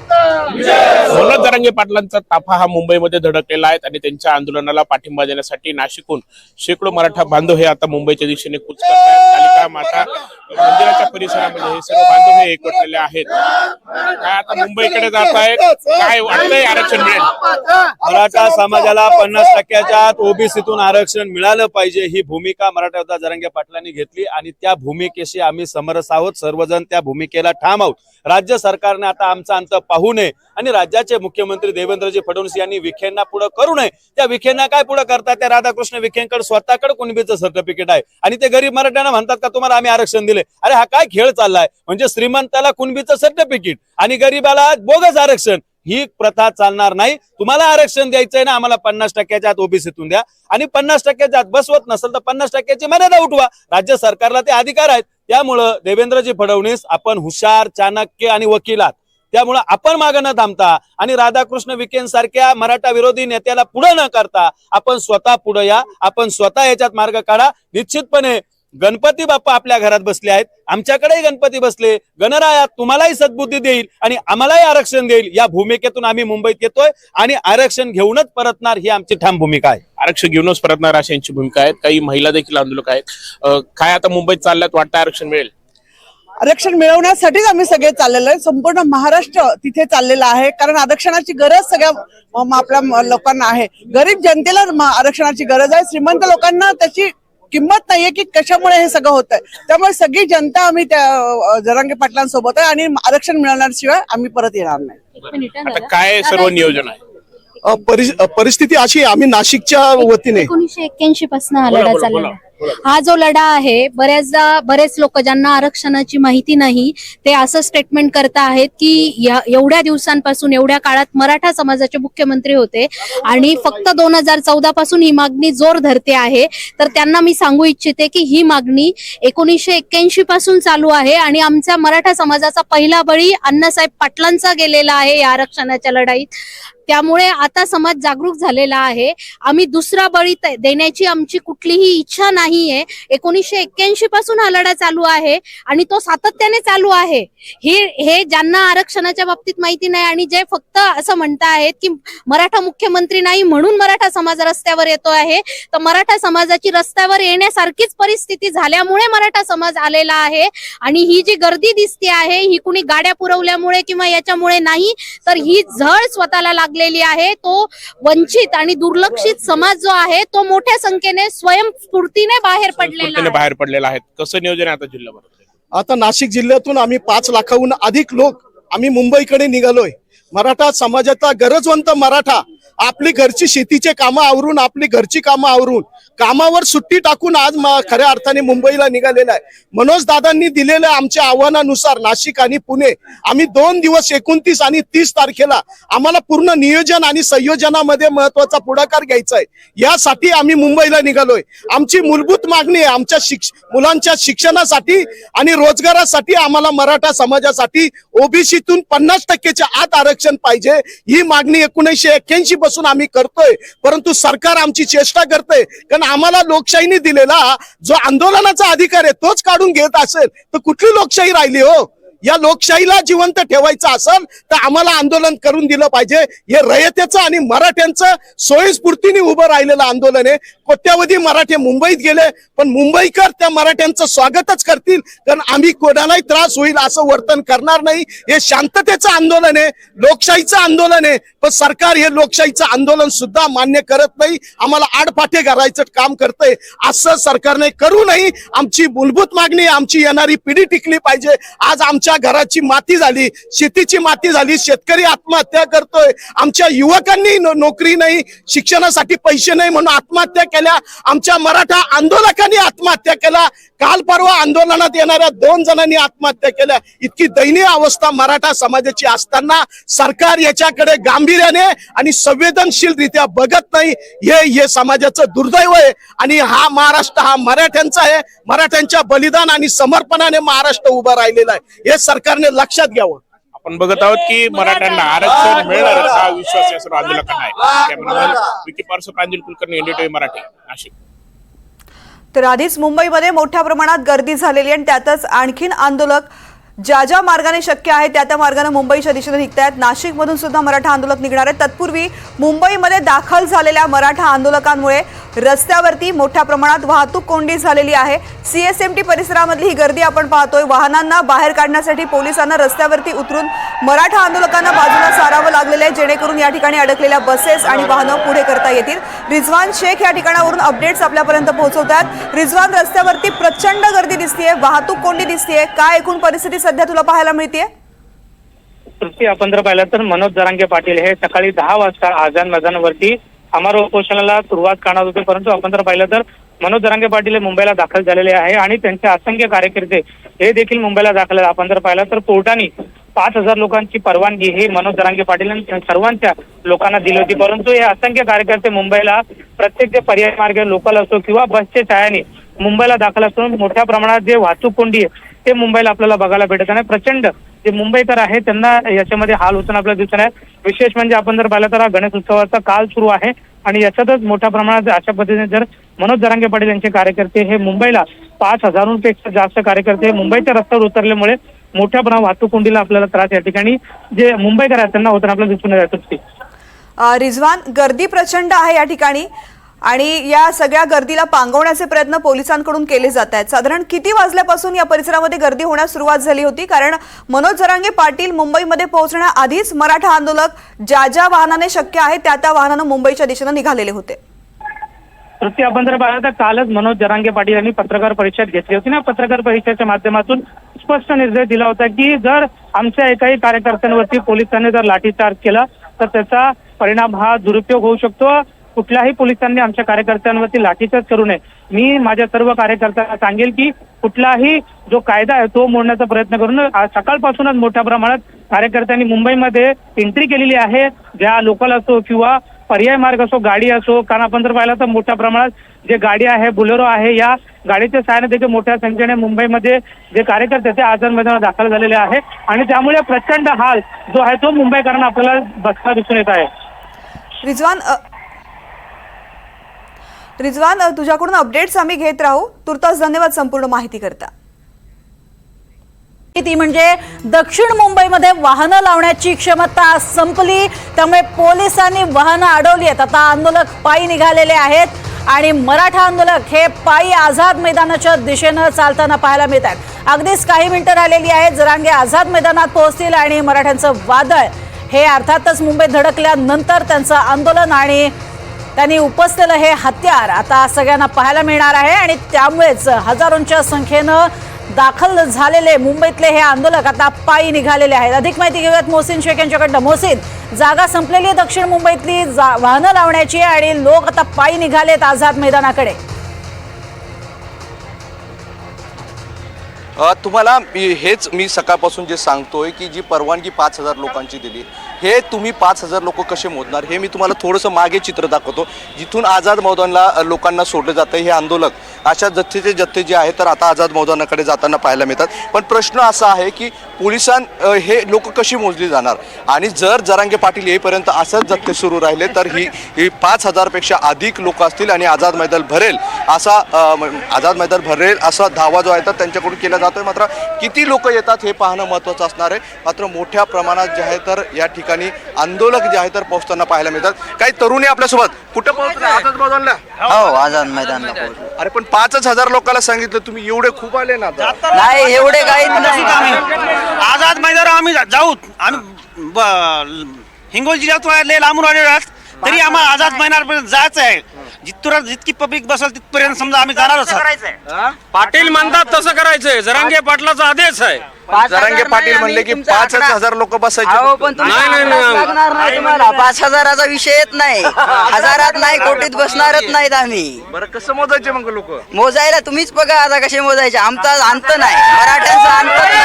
मनोज जरांगे पाटलांचा ताफा हा मुंबईमध्ये धडकलेला आहे आणि त्यांच्या आंदोलनाला पाठिंबा देण्यासाठी नाशिकहून शेकडो मराठा बांधव हे आता मुंबईच्या दिशेने कूच करत आहेत. कालिका माता मंदिराच्या परिसरामध्ये हे सर्व बांधव हे एकवटलेले आहेत. काय आता मुंबईकडे जात आहेत, काय वाटतंय आरक्षण मिळेल? मराठा समाजाला 50%च्या आत ओबीसीतून आरक्षण मिळालं पाहिजे ही भूमिका मराठा योद्धा जरांगे पाटलांनी घेतली आणि त्या भूमिकेशी आम्ही समरस आहोत. सर्वजण त्या भूमिकेला ठाम आहोत. राज्य सरकारने आता आमचा अंत पाहू नये आणि राज्याचे मुख्यमंत्री देवेंद्रजी फडणवीस यांनी विखेंना पुढे करू नये. त्या विखेंना काय पुढे करतात? त्या राधाकृष्ण विखेंकडे स्वतःकडे कुणबीचं सर्टिफिकेट आहे आणि ते गरीब मराठ्यांना म्हणतात का तुम्हाला आम्ही आरक्षण दिले. अरे हा काय खेळ चाललाय? म्हणजे श्रीमंताला कुणबीचं सर्टिफिकेट आणि गरीबाला बोगस आरक्षण. ही प्रथा चालणार नाही. तुम्हाला आरक्षण द्यायचंय ना, आम्हाला 50%च्या आत ओबीसीतून द्या आणि 50%च्या आत बसवत नसेल तर 50%ची मर्यादा उठवा. राज्य सरकारला ते अधिकार आहेत. त्यामुळं देवेंद्रजी फडणवीस आपण हुशार, चाणक्य आणि वकील आहात. त्यामुळे आपण मागे न थांबता आणि राधाकृष्ण विखेंसारख्या मराठा विरोधी नेत्याला पुढे न करता आपण स्वतः पुढे या. आपण स्वतः याच्यात मार्ग काढा. निश्चितपणे गणपती बाप्पा आपल्या घरात बसले आहेत. आमच्याकडेही गणपती बसले. गणराया तुम्हालाही सद्बुद्धी देईल आणि आम्हालाही आरक्षण देईल. या भूमिकेतून आम्ही मुंबईत येतोय आणि आरक्षण घेऊनच परतणार ही आमची ठाम भूमिका आहे. आरक्षण घेऊनच परतणार अशी यांची भूमिका आहे. काही महिला देखील आंदोलक आहेत. काय आता मुंबईत चालल्यात, वाटतं आरक्षण मिळेल? आरक्षण मिळवण्यासाठीच आम्ही सगळे चाललेलो आहे. संपूर्ण महाराष्ट्र तिथे चाललेला आहे कारण आरक्षणाची गरज सगळ्या आपल्या लोकांना आहे. गरीब जनतेला आरक्षणाची गरज आहे. श्रीमंत लोकांना त्याची किंमत नाहीये की कशामुळे हे सगळं होत आहे. त्यामुळे सगळी जनता आम्ही त्या जरांगे पाटलांसोबत आहे आणि आरक्षण मिळवण्याशिवाय आम्ही परत येणार नाही. आता काय सर्व नियोजन आहे? परिस्थिती अशी आहे, आम्ही नाशिकच्या वतीने 1981 पासून हा लढा चाललेला आहे. हा जो लढा आहे बरेच लोक ज्यांना आरक्षणाची माहिती नाही ते असं स्टेटमेंट करत आहेत की एवढ्या दिवसांपासून, एवढ्या काळात मराठा समाजाचे मुख्यमंत्री होते आणि फक्त 2014 पासून ही मागणी जोर धरते आहे. तर त्यांना मी सांगू इच्छिते की ही मागणी 1981 पासून चालू आहे आणि आमच्या मराठा समाजाचा पहिला बळी अण्णासाहेब पाटलांचा गेलेला आहे या आरक्षणाच्या लढाईत. त्यामुळे आता समाज जागरूक झालेला आहे. आम्ही दुसरा बळी देण्याची आमची कुठलीही इच्छा नाहीये. 1981 पासून हा लढा चालू आहे आणि तो सातत्याने चालू आहे. हे ज्यांना आरक्षणाच्या बाबतीत माहिती नाही आणि जे फक्त असं म्हणता आहेत की मराठा मुख्यमंत्री नाही म्हणून मराठा समाज रस्त्यावर येतो आहे, तर मराठा समाजाची रस्त्यावर येण्यासारखीच परिस्थिती झाल्यामुळे मराठा समाज आलेला आहे. आणि ही जी गर्दी दिसते आहे ही कुणी गाड्या पुरवल्यामुळे किंवा याच्यामुळे नाही, तर ही झळ स्वतःला लागलेली आहे. तो वंचित आणि दुर्लक्षित समाज जो आहे तो मोठ्या संख्येने स्वयंस्फूर्तीने बाहेर पडलेला आहे. कसं नियोजन आहे आता जिल्ह्याभर? आता नाशिक जिल्ह्यातून आम्ही 5 लाखाहून अधिक लोक आम्ही मुंबईकडे निघालोय. मराठा समाजाचा गरजवंत मराठा आपली घरची शेतीचे कामं आवरून, आपली घरची कामं आवरून, कामावर सुट्टी टाकून आज खऱ्या अर्थाने मुंबईला निघालेला आहे. मनोज दादांनी दिलेल्या आमच्या आव्हानानुसार नाशिक आणि पुणे आम्ही 2 दिवस 29 आणि 30 तारखेला आम्हाला पूर्ण नियोजन आणि संयोजनामध्ये महत्वाचा पुढाकार घ्यायचा आहे. यासाठी आम्ही मुंबईला निघालोय. आमची मूलभूत मागणी आहे आमच्या मुलांच्या शिक्षणासाठी आणि रोजगारासाठी आम्हाला मराठा समाजासाठी ओबीसीतून 50%च्या आत आरक्षण पाहिजे. ही मागणी 1981 पासून आम्ही करतोय. परंतु सरकार आमची चेष्टा करते कारण आम्हाला लोकशाहीने दिलेला जो आंदोलनाचा अधिकार आहे तोच काढून घेत असेल तर कुठली लोकशाही राहिली हो? या लोकशाहीला जिवंत ठेवायचं असेल तर आम्हाला आंदोलन करून दिलं पाहिजे. हे रयतेचं आणि मराठ्यांचं सोयीस्फूर्तीने उभं राहिलेलं आंदोलन आहे. कोट्यावधी मराठे मुंबईत गेले पण मुंबईकर त्या मराठ्यांचं स्वागतच करतील कारण आम्ही कोणालाही त्रास होईल असं वर्तन करणार नाही. हे शांततेचं आंदोलन आहे, लोकशाहीचं आंदोलन आहे. पण सरकार हे लोकशाहीचं आंदोलन सुद्धा मान्य करत नाही. आम्हाला आडपाठे करायचं काम करतंय. असं सरकारने करू नये. आमची मूलभूत मागणी, आमची येणारी पिढी टिकली पाहिजे. आज आमच्या आमच्या घराची माती झाली, शेतीची माती झाली, शेतकरी आत्महत्या करतोय, आमच्या युवकांनी नोकरी नाही, शिक्षणासाठी पैसे नाही म्हणून आत्महत्या केल्या, आमच्या मराठा आंदोलकांनी आत्महत्या केल्या, काल परवा आंदोलनात येणाऱ्या 2 जणांनी आत्महत्या केल्या. इतकी दयनीय अवस्था मराठा समाजाची असताना सरकार याच्याकडे गांभीर्याने आणि संवेदनशीलरित्या बघत नाही. हे समाजाचं दुर्दैव आहे आणि हा महाराष्ट्र हा मराठ्यांचा आहे. मराठ्यांच्या बलिदान आणि समर्पणाने महाराष्ट्र उभा राहिलेला आहे. हे सरकारने लक्षात घ्यावं. आपण बघत आहोत की मराठ्यांना आरक्षण मिळणार हा विश्वास या सर्व आंदोलकांना आहे. कॅमेरामॅन विकी पारसो, प्रांजल कुलकर्णी, NDTV मराठी, नाशिक. तर आधीच मुंबईमध्ये मोठ्या प्रमाणात गर्दी झालेली आणि त्यातच आणखीन आंदोलक ज्या मार्गाने शक्य आहे त्या मार्गाने मुंबईच्या दिशेने निघत आहेत. नाशिकमधून सुद्धा मराठा आंदोलक निघणार आहेत. तत्पूर्वी मुंबईमध्ये दाखल झालेल्या मराठा आंदोलकांमुळे रस्त्यावरती मोठ्या प्रमाणात वाहतूक कोंडी झालेली आहे. CSMT परिसरामधली ही गर्दी आपण पाहतोय. वाहनांना बाहेर काढण्यासाठी पोलिसांना रस्त्यावरती उतरून मराठा आंदोलकांना बाजूला सारावं लागलेलं आहे, जेणेकरून या ठिकाणी अडकलेल्या बसेस आणि वाहनं पुढे करता येतील. रिजवान शेख या ठिकाणावरून अपडेट्स आपल्यापर्यंत पोहोचवतात. रिजवान, रस्त्यावरती प्रचंड गर्दी दिसतेय, वाहतूक कोंडी दिसतेय, काय एकूण परिस्थिती सध्या तुला पाहायला मिळतेय? आपण जर पाहिलं तर मनोज जरांगे पाटील हे सकाळी 10 वाजता आझाद मैदानावरती अमर उपोषणाला सुरुवात करणार होते, परंतु आपण जर पाहिलं तर मनोज जरांगे पाटील हे मुंबईला दाखल झालेले आहे आणि त्यांचे असंख्य कार्यकर्ते हे देखील मुंबईला दाखल आहेत. आपण जर पाहिलं तर कोर्टाने 5,000 लोकांची परवानगी ही मनोज जरांगे पाटील यांनी सर्वांच्या लोकांना दिली होती, परंतु हे असंख्य कार्यकर्ते मुंबईला प्रत्येक जे पर्याय मार्ग लोकल असो किंवा बसच्या छायाने मुंबईला दाखल असून मोठ्या प्रमाणात जे वाहतूक कोंडी आहे ते मुंबईला आपल्याला बघायला भेटत आहे. प्रचंड जे मुंबईकर आहेत त्यांना याच्यामध्ये हाल होताना आपल्याला दिसत आहे. विशेष म्हणजे आपण जर पाहिलं तर हा गणेश उत्सवाचा काल सुरू आहे आणि याच्यातच मोठ्या प्रमाणात अशा पद्धतीने जर मनोज जरांगे पाटील यांचे कार्यकर्ते हे मुंबईला 5,000पेक्षा जास्त कार्यकर्ते मुंबईच्या रस्त्यावर उतरल्यामुळे मोठ्या प्रमाणात वाहतूक कोंडीला आपल्याला त्रास या ठिकाणी जे मुंबईकर आहेत त्यांना होताना आपल्याला दिसून येतो. रिजवान, गर्दी प्रचंड आहे या ठिकाणी आणि या सगळ्या गर्दीला पांगवण्याचे प्रयत्न पोलिसांकडून केले जात आहेत. साधारण किती वाजल्यापासून या परिसरामध्ये गर्दी होण्यास सुरुवात झाली होती? कारण मनोज जरांगे पाटील मुंबईमध्ये पोहोचण्याआधीच मराठा आंदोलक ज्या वाहनाने शक्य आहे त्या वाहनानं मुंबईच्या दिशेने निघालेले होते. तृप्ती, आपण जर पाहिलं तर कालच मनोज जरांगे पाटील यांनी पत्रकार परिषद घेतली होती ना. पत्रकार परिषदेच्या माध्यमातून स्पष्ट निर्देश दिला होता की जर आमच्या एकाही कार्यकर्त्यांवरती पोलिसांनी जर लाठीचार्ज केला तर त्याचा परिणाम हा दुरुपयोग होऊ शकतो. कुठल्याही पोलिसांनी आमच्या कार्यकर्त्यांवरती लाठीचार्ज करू नये. मी माझ्या सर्व कार्यकर्त्यांना सांगेल की कुठलाही जो कायदा आहे तो मोडण्याचा प्रयत्न करून सकाळपासूनच मोठ्या प्रमाणात कार्यकर्त्यांनी मुंबईमध्ये एंट्री केलेली आहे. ज्या लोकल असो किंवा पर्याय मार्ग असो, गाडी असो, कारण आपण जर पाहिलं तर मोठ्या प्रमाणात जे गाडी आहे, बुलेरो आहे, या गाडीच्या सहाय्याने देखील मोठ्या संख्येने मुंबईमध्ये जे कार्यकर्ते ते आझाद मैदानात दाखल झालेले आहे आणि त्यामुळे प्रचंड हाल जो आहे तो मुंबईकरांना आपल्याला बसता दिसून येत आहे. रिजवान, तुझ्याकडून अपडेट्स आम्ही घेत राहू. तुर्तास धन्यवाद संपूर्ण माहिती करता. ती म्हणजे दक्षिण मुंबईमध्ये वाहनं लावण्याची क्षमता संपली, त्यामुळे पोलिसांनी वाहनं अडवली आहेत. आता आंदोलक पायी निघालेले आहेत आणि मराठा आंदोलक हे पायी आझाद मैदानाच्या दिशेनं चालताना पाहायला मिळत आहेत. अगदीच काही मिनिटं राहिलेली आहेत. जरांगे आझाद मैदानात पोहोचतील आणि मराठ्यांचं वादळ हे अर्थातच मुंबईत धडकल्यानंतर त्यांचं आंदोलन आणि त्यांनी उपसलेलं हे हत्यार आता सगळ्यांना पाहायला मिळणार आहे आणि त्यामुळेच हजारोंच्या संख्येनं दाखल झालेले मुंबईतले हे आंदोलक आता पायी निघालेले आहेत. अधिक माहिती घेऊयात मोहसिन शेख यांच्याकडनं. मोहसिन, जागा संपलेली आहे दक्षिण मुंबईतली वाहनं लावण्याची आणि लोक आता पायी निघालेत आझाद मैदानाकडे. तुम्हाला हेच मी सकाळपासून जे सांगतोय की जी परवानगी 5,000 लोकांची दिली, हे तुम्ही 5,000 लोक कसे मोजणार हे मी तुम्हाला थोडंसं मागे चित्र दाखवतो. जिथून आझाद मैदानाला लोकांना सोडलं जातं हे आंदोलक अशा जथ्थे जे आहेत तर आता आझाद मैदानाकडे जाताना पाहायला मिळतात. पण प्रश्न असा आहे की हे लोक कशी मोजली जाणार आणि जर जरांगे पाटील येईपर्यंत असंच जथ्थे सुरू राहिले तर ही 5,000पेक्षा अधिक लोक असतील आणि आझाद मैदान भरेल असा दावा जो आहे तर त्यांच्याकडून केला जातोय. मात्र किती लोक येतात हे पाहणं महत्त्वाचं असणार आहे. मात्र मोठ्या प्रमाणात जे आहे तर या ठिकाणी आंदोलक जे आहे तर पोहोचताना पाहायला मिळतात. काही तरुणी आपल्यासोबत कुठं पोहोचले? आझाद मैदानला. हो, आझाद मैदानला. अरे पण 5,000 लोकांना सांगितलं, तुम्ही एवढे खूप आले ना. नाही, एवढे काही नाही. आझाद मैदान आम्ही जाऊ, आम्ही हिंगोली जिल्ह्यात लांबून आलेलो आहोत, तरी आम्हाला आझाद मैदानापर्यंत जायचं आहे. जितकी पब्लिक बसेल तिथपर्यंत समजा आम्ही जाणारच आहोत. पाटील म्हणतात तसं करायचंय. जरांगे पाटलाचा आदेश आहे. जरांगे पाटील म्हणले की 5,000 लोक बसायचे. लागणार नाही तुम्हाला. 5,000चा विषय येत नाही. हजारात नाही, कोटीत बसणारच नाहीत आम्ही. बरं कसं मोजायचे मग लोक? मोजायला तुम्हीच बघा आता कसे मोजायचे. आमचा अंत नाही, मराठ्यांचा अंत नाही.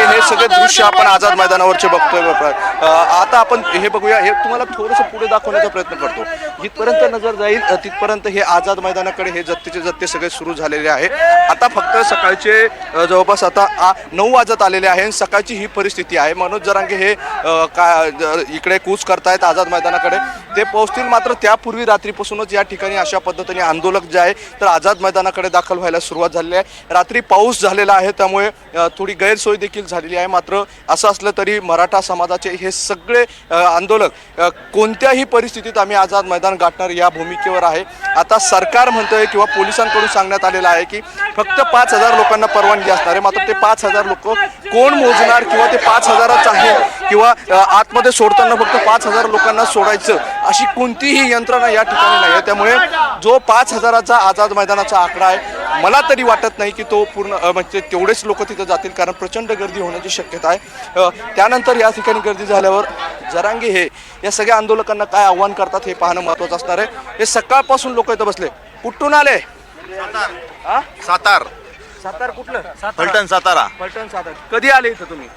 हे सगळे दृश्य आपण आझाद मैदानावरचे बघतोय. आता आपण हे बघूया. हे तुम्हाला थोडंसं पुढे दाखवण्याचा प्रयत्न करतो. जिथपर्यंत नजर जाईल तिथपर्यंत हे आझाद मैदानाकडे हे जत्तेचे जत्ते सगळे सुरू झालेले आहे. आता फक्त सकाळचे जवळपास आता 9 वाजत आलेले आहे. सकाळची ही परिस्थिती आहे. मनोज जरांगे हे इकडे कूच करतायत आझाद मैदानाकडे. ते पोहोचतील, मात्र त्यापूर्वी रात्रीपासूनच या ठिकाणी अशा पद्धतीने आंदोलक जे आहे तर आझाद मैदानाकडे दाखल व्हायला सुरुवात झालेली आहे. रात्री पाऊस झालेला आहे त्यामुळे थोडी गैरसोय देखील झालेली आहे. मात्र असं असलं तरी मराठा समाजाचे हे सगळे आंदोलक कोणत्याही परिस्थितीत आम्ही आझाद मैदान गाठणार या भूमिकेवर आहे. आता सरकार म्हणतंय किंवा पोलिसांकडून सांगण्यात आलेलं आहे की फक्त 5,000 लोकांना परवानगी असणार आहे. मात्र ते 5,000 लोक कोण मोजणार किंवा ते 5,000च आहे किंवा आतमध्ये सोडताना फक्त 5,000 लोकांना सोडायचं अशी कोणतीही यंत्रणा या ठिकाणी नाही आहे. त्यामुळे जो 5,000चा आझाद मैदानाचा आकडा आहे मला तरी वाटत नाही की तो पूर्ण म्हणजे तेवढेच लोक तिथं जातील, कारण प्रचंड गर्दी होण्याची शक्यता आहे. त्यानंतर या ठिकाणी गर्दी झाल्यावर जरांगे हे या सगळ्या आंदोलकांना काय आव्हान करतात हे पाहणं महत्त्वाचं असणार आहे. हे सकाळपासून लोक इथं बसले. कुठून आले? सातार कुठलं? फलटण सातारा. फलटण सातारा. कधी आले इथं तुम्ही?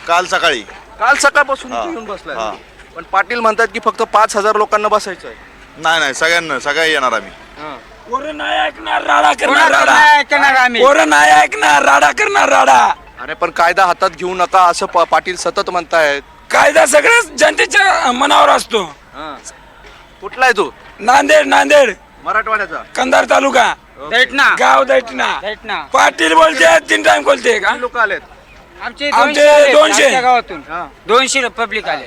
काल सकाळी. काल सकाळपासून येऊन बसलाय. पण पाटील म्हणतात की फक्त 5,000 लोकांना बसायचं आहे. नाही सगळ्यांना सगळे येणार आम्ही. पोरं नाही ऐकणार, राडा करणार, पोरं नाही ऐकणार, राडा करणार, राडा. अरे पण कायदा हातात घेऊ नका असं पाटील सतत म्हणतायत. कायदा सगळ्याच जनतेच्या मनावर असतो. कुठला आहे तू? नांदेड मराठवाड्याचा. कंधार तालुका, गाव दैठणा. पाटील बोलते 3 टाइम बोलते का? लोक आलेत आमचे 200 गावातून 200 पब्लिक आले.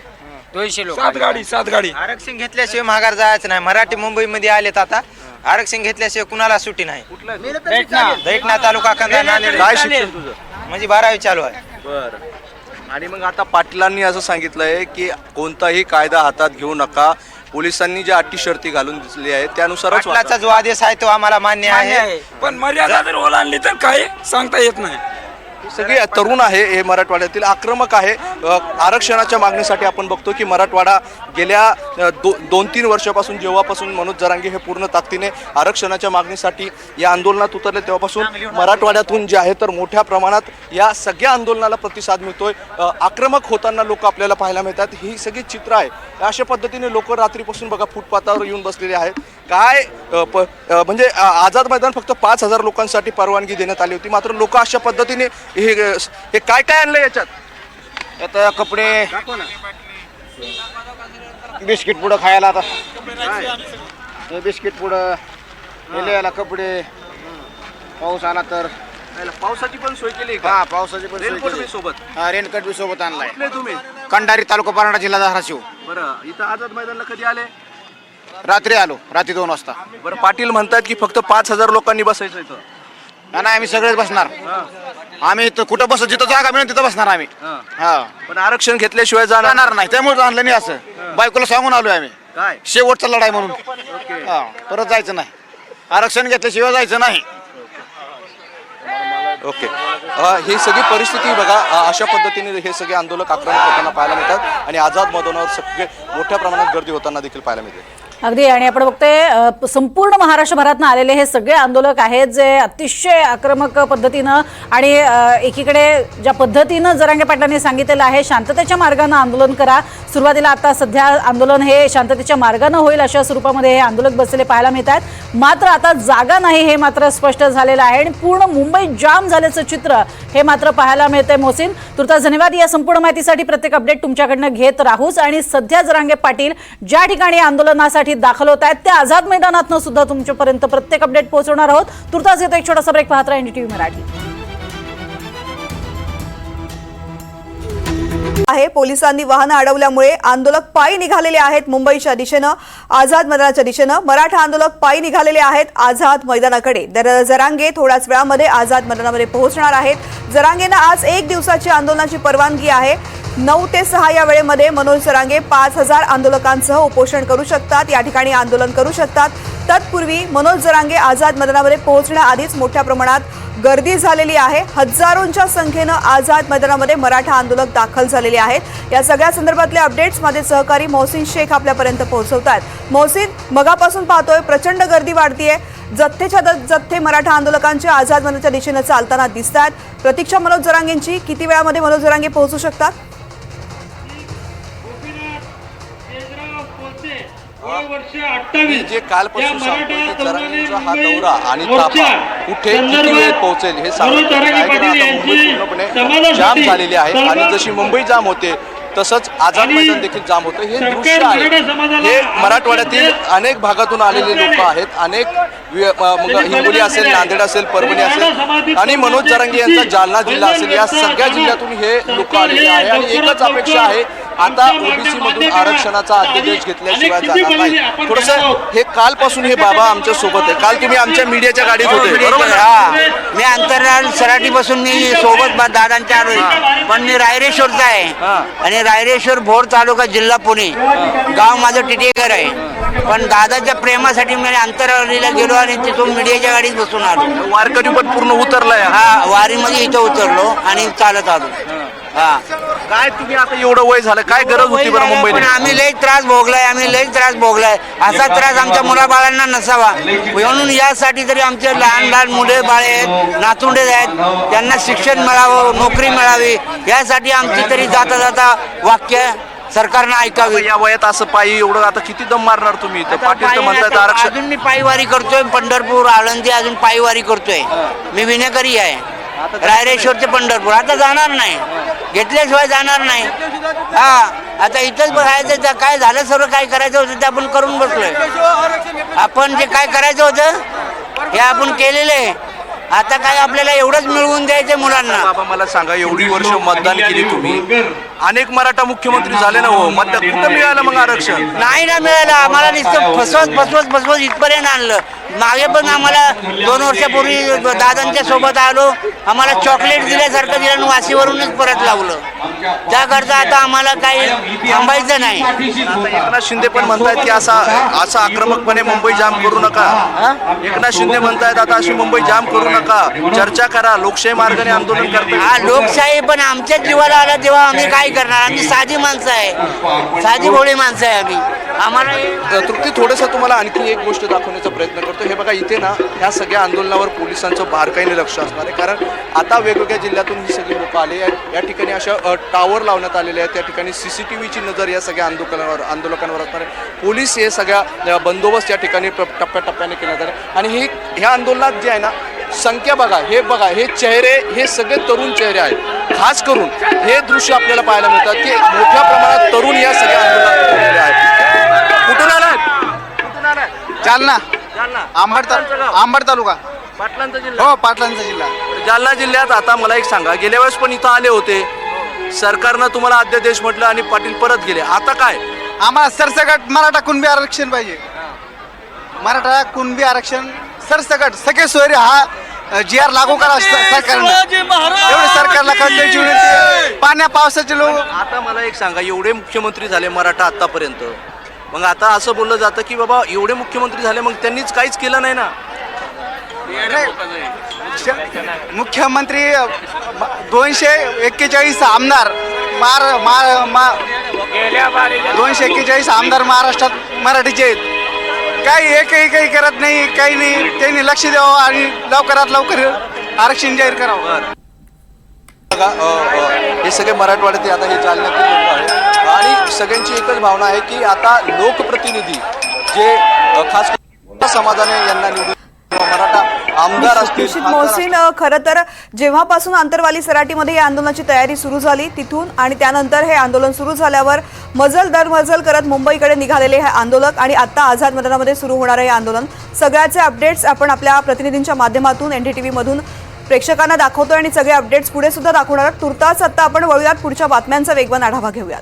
200 लोक. 7 गाडी. आरक्षण घेतल्याशिवाय माघार जायचं नाही. मराठी मुंबईमध्ये आलेत आता. आरक्षण घेतल्याशिवाय कुणाला सुट्टी नाही. दैठणा तालुका कंधार नांदेड. काय शिक्षण तुझं? म्हणजे 12वी चालू आहे. बरं. आणि मग आता पाटलांनी असं सांगितलंय की कोणताही कायदा हातात घेऊ नका. पोलिसांनी ज्या अटी शर्ती घालून दिसली आहेत त्यानुसारच पाटलाचा जो आदेश आहे तो आम्हाला मान्य आहे. पण मर्यादा जर ओलांडली तर काय सांगता येत नाही. सगळे तरुण आहे हे मराठवाड्यातील आक्रमक आहे. आरक्षणाच्या मागणीसाठी आपण बघतो की मराठवाडा गेल्या 2-3 वर्षापासून जेव्हापासून मनोज जरांगे हे पूर्ण ताकदीने आरक्षणाच्या मागणीसाठी या आंदोलनात उतरले तेव्हापासून मराठवाड्यातून जे आहे तर मोठ्या प्रमाणात या सगळ्या आंदोलनाला प्रतिसाद मिळतोय. आक्रमक होताना लोक आपल्याला पाहायला मिळतात. ही सगळी चित्र आहे. अशा पद्धतीने लोक रात्रीपासून बघा फुटपाथावर येऊन बसलेले आहेत. काय म्हणजे आझाद मैदान फक्त 5,000 लोकांसाठी परवानगी देण्यात आली होती. मात्र लोक अशा पद्धतीने हे काय आणलं याच्यात? आता कपडे, बिस्किट पुढं खायला. आता हे बिस्किट पुढं, याला कपडे. पाऊस आला तर पावसाची पण सोय केली का? हा, पावसाची पण रेनकोट बी सोबत. हा, रेनकोट बी सोबत आणलाय. कुठले तुम्ही? कंडारी तालुका परांडा जिल्हा धाराशिव. बरं, इथं आझाद मैदानला कधी आले? रात्री आलो, रात्री 2 वाजता. बरं, पाटील म्हणतात की फक्त 5,000 लोकांनी बसायचं इथं. नाही, आम्ही सगळेच बसणार. आम्ही इथं कुठं बसत जिथं जागा मिळेल तिथं बसणार आम्ही. हा, पण आरक्षण घेतल्याशिवाय जाणार नाही. त्यामुळे आणलं नाही. असं बायकोला सांगून आलोय आम्ही. काय शेवटचा लढाई म्हणून. हा, परत जायचं नाही. आरक्षण घेतल्याशिवाय जायचं नाही. ओके. ही सगळी परिस्थिती बघा. अशा पद्धतीने हे सगळे आंदोलक आक्रमक होताना पाहायला मिळतात आणि आझाद मैदानावर सगळे मोठ्या प्रमाणात गर्दी होताना देखील पाहायला मिळते. अगदी. आणि आपण बघतोय संपूर्ण महाराष्ट्रभरातून आलेले हे सगळे आंदोलक आहेत जे अतिशय आक्रमक पद्धतीनं आणि एकीकडे ज्या पद्धतीनं जरांगे पाटलांनी सांगितलेलं आहे शांततेच्या मार्गानं आंदोलन करा. सुरुवातीला आता सध्या आंदोलन हे शांततेच्या मार्गानं होईल अशा स्वरूपामध्ये हे आंदोलक बसलेले पाहायला मिळतात. मात्र आता जागा नाही हे मात्र स्पष्ट झालेलं आहे आणि पूर्ण मुंबई जाम झाल्याचं चित्र हे मात्र पाहायला मिळतंय. मोहसिन, तुर्तास धन्यवाद. या संपूर्ण माहितीसाठी प्रत्येक अपडेट तुमच्याकडनं घेत राहूच. आणि सध्या जरांगे पाटील ज्या ठिकाणी आंदोलनासाठी दाखल होत आहेत त्या आझाद मैदानातनं सुद्धा तुमच्यापर्यंत प्रत्येक अपडेट पोहोचवणार आहोत. तुर्तास येतो एक छोटासा ब्रेक. पाहत राहा NDTV मराठी. आहे पोलिसांनी वाहनं अडवल्यामुळे आंदोलक पायी निघालेले आहेत मुंबईच्या दिशेनं, आझाद मैदानाच्या दिशेनं. मराठा आंदोलक पायी निघालेले आहेत आझाद मैदानाकडे. तर जरांगे थोड्याच वेळामध्ये आझाद मैदानामध्ये पोहोचणार आहेत. जरांगेनं आज 1 दिवसाची आंदोलनाची परवानगी आहे. 9 ते 6 या वेळेमध्ये मनोज जरांगे 5000 आंदोलकांसह उपोषण करू शकतात, या ठिकाणी आंदोलन करू शकतात। तत्पूर्वी मनोज जरांगे आझाद मैदानामध्ये पोहोचण्याआधीच मोठ्या प्रमाणात गर्दी झालेली आहे। हजारोंच्या संख्येनं आझाद मैदानामध्ये मराठा आंदोलक दाखल झालेले आहेत। या सगळ्या संदर्भातले अपडेट्स माझे सहकारी मोहसिन शेख आपल्यापर्यंत पोहोचवतात। मोहसिन, मगापासून पाहतोय प्रचंड गर्दी वाढतीये, जथ्थेच्या जथ्थे मराठा आंदोलकांच्या आझाद मैदानाच्या दिशेने चालताना दिसतात। प्रतीक्षा मनोज जरांगेंची, किती वेळामध्ये मनोज जरांगे पोहोचू शकतात? जे कालपासून सांगतोय की जरांगेंचा हा दौरा आणि ताफा कुठे किती वेळ पोहोचेल हे सांगत मुंबई पूर्णपणे जाम झालेली आहे। आणि जशी मुंबई जाम होते तसंच आझाद मैदान देखील जाम होतं। हे दृश्य आहे, हे मराठवाड्यातील अनेक भागातून आलेले लोक आहेत। अनेक हिंगोली असेल, नांदेड असेल, परभणी असेल आणि मनोज जरांगे यांचा जालना जिल्हा असेल, या सगळ्या जिल्ह्यातून हे लोक आलेले आहे। आणि एकच अपेक्षा आहे, आता ओबीसी मधून आरक्षणाचा अध्यादेश घेतल्याशिवाय जाणार नाही। थोडंसं हे कालपासून हे बाबा आमच्या सोबत आहे, काल तुम्ही आमच्या मीडियाच्या गाडीत होते बरोबर? मी अंतराळ सराटीपासून मी सोबत दादांच्या आलोय, पण मी रायरेश्वरचा आहे आणि रायरेश्वर भोर तालुका जिल्हा पुणे, गाव माझं टिटेकर आहे। पण दादाच्या प्रेमासाठी मी अंतराळीला गेलो आणि तिथून मीडियाच्या गाडीत बसून आलो। वारकरी पण पूर्ण उतरलाय? हा, वारीमध्ये इथं उतरलो आणि चालत आलो। हा, काय तुम्ही आता एवढं वय झालं, काय गरज होती बरं मुंबईला? पण आम्ही लई त्रास भोगलाय, असा त्रास आमच्या मुलाबाळांना नसावा म्हणून यासाठी तरी आमचे लहान लहान मुले बाळे आहेत, नातुंडे आहेत, त्यांना शिक्षण मिळावं, नोकरी मिळावी, यासाठी आमची तरी जाता जाता वाक्य सरकारनं ऐकावे। या वयात असं पायी एवढं आता किती दम मारणार तुम्ही? पाटील तर म्हणतात आरक्षण। अजून मी पायवारी करतोय, पंढरपूर आळंदी अजून पायवारी करतोय। मी विनेकरी आहे, रायरेश्वर ते पंढरपूर आता जाणार नाही, घेतल्याशिवाय जाणार नाही। हा, आता इथंच बघायचं, काय झालं सर्व काय करायचं होतं ते आपण करून बसलोय। आपण जे काय करायचं होतं हे आपण केलेले, आता काय आपल्याला एवढंच मिळवून द्यायचं मुलांना। बाबा मला सांगा, एवढी वर्ष मतदान केली तुम्ही, अनेक मराठा मुख्यमंत्री झाले ना, हो मतदान कुठं मिळालं मग आरक्षण? नाही ना मिळालं आम्हाला, नुसतं फसवत इथपर्यंत आणलं। मागे पण आम्हाला 2 वर्षापूर्वी दादांच्या सोबत आलो, आम्हाला चॉकलेट दिल्यासारखं दिलं आणि वाशीवरूनच परत लावलं। त्याकरता आता आम्हाला काही थांबायचं नाही। एकनाथ शिंदे पण म्हणतायत की असा आक्रमकपणे मुंबई जाम करू नका। एकनाथ शिंदे म्हणतायत आता अशी मुंबई जाम करू नका, चर्चा करा, लोकशाही मार्गाने आंदोलन करता। हा, लोकशाही पण आमच्या जीवाला आला तेव्हा आम्ही काय करणार? आम्ही साधी माणसं आहे, साधी भोळी माणसं आहे आम्ही। आम्हाला तृप्ती, थोडंसं तुम्हाला आणखी एक गोष्ट दाखवण्याचा प्रयत्न करतो। हे बघा, इथे ना ह्या सगळ्या आंदोलनावर पोलिसांचं बारकाईने लक्ष असणार आहे, कारण आता वेगवेगळ्या जिल्ह्यातून ही सगळी लोक आले। या ठिकाणी अशा टावर लावण्यात आलेले आहेत, त्या ठिकाणी CCTVची नजर या सगळ्या आंदोलकांवर असणार आहे। पोलीस हे सगळ्या बंदोबस्त या ठिकाणी टप्प्याटप्प्याने केण्यात आले। आणि ह्या आंदोलनात जे आहे ना, संख्या बघा, हे चेहरे, हे सगळे तरुण चेहरे आहेत। खास करून हे दृश्य आपल्याला पाहायला मिळतात की मोठ्या प्रमाणात तरुण या सगळ्या आंदोलनात आहेत। कुठून आलात? जालना, आंबड तालुका, पाटलांचा जिल्हा? हो, पाटलांचा जिल्हा। जालना जिल्ह्यात आता मला एक सांगा, गेल्या वेळेस पण इथं आले होते, सरकारनं तुम्हाला अध्यादेश म्हटलं आणि पाटील परत गेले, आता काय? आम्हाला सरसकट मराठा कुणबी आरक्षण पाहिजे। मराठा कुणबी आरक्षण सरसकट सगळे सोयरे हा GR लागू करा सरकारनं, एवढे सरकारला कळण्याची विनंती। पाण्या पावसाचे लोक, आता मला एक सांगा, एवढे मुख्यमंत्री झाले मराठा आतापर्यंत, मग आता असं बोललं जातं की बाबा एवढे मुख्यमंत्री झाले मग त्यांनीच काहीच केलं नाही ना? मुख्यमंत्री 241 आमदार 241 आमदार महाराष्ट्रात मराठीचे आहेत, काही एकही करत नाही, काही नाही। त्यांनी लक्ष द्यावं आणि लवकरात लवकर आरक्षण जाहीर करावं। हे सगळे मराठवाड्यात आता हे जालन्यातील लोक आहेत आणि सगळ्यांची एकच भावना आहे की आता लोकप्रतिनिधी जे खास समाजाने यांना निवडून मराठा आमदार असतील। मोहसिन, खरं तर जेव्हापासून आंतरवाली सराटीमध्ये या आंदोलनाची तयारी सुरू झाली तिथून आणि त्यानंतर हे आंदोलन सुरू झाल्यावर मजल दर मजल करत मुंबईकडे निघालेले हे आंदोलक आणि आता आझाद मैदानामध्ये सुरू होणारे हे आंदोलन, सगळ्याचे अपडेट्स आपण आपल्या प्रतिनिधींच्या माध्यमातून NDTV मधून प्रेक्षकांना दाखवतोय आणि सगळे अपडेट्स पुढे सुद्धा दाखवणार आहोत। तुर्तास आता आपण वळूयात पुढच्या बातम्यांचा वेगवान आढावा घेऊयात।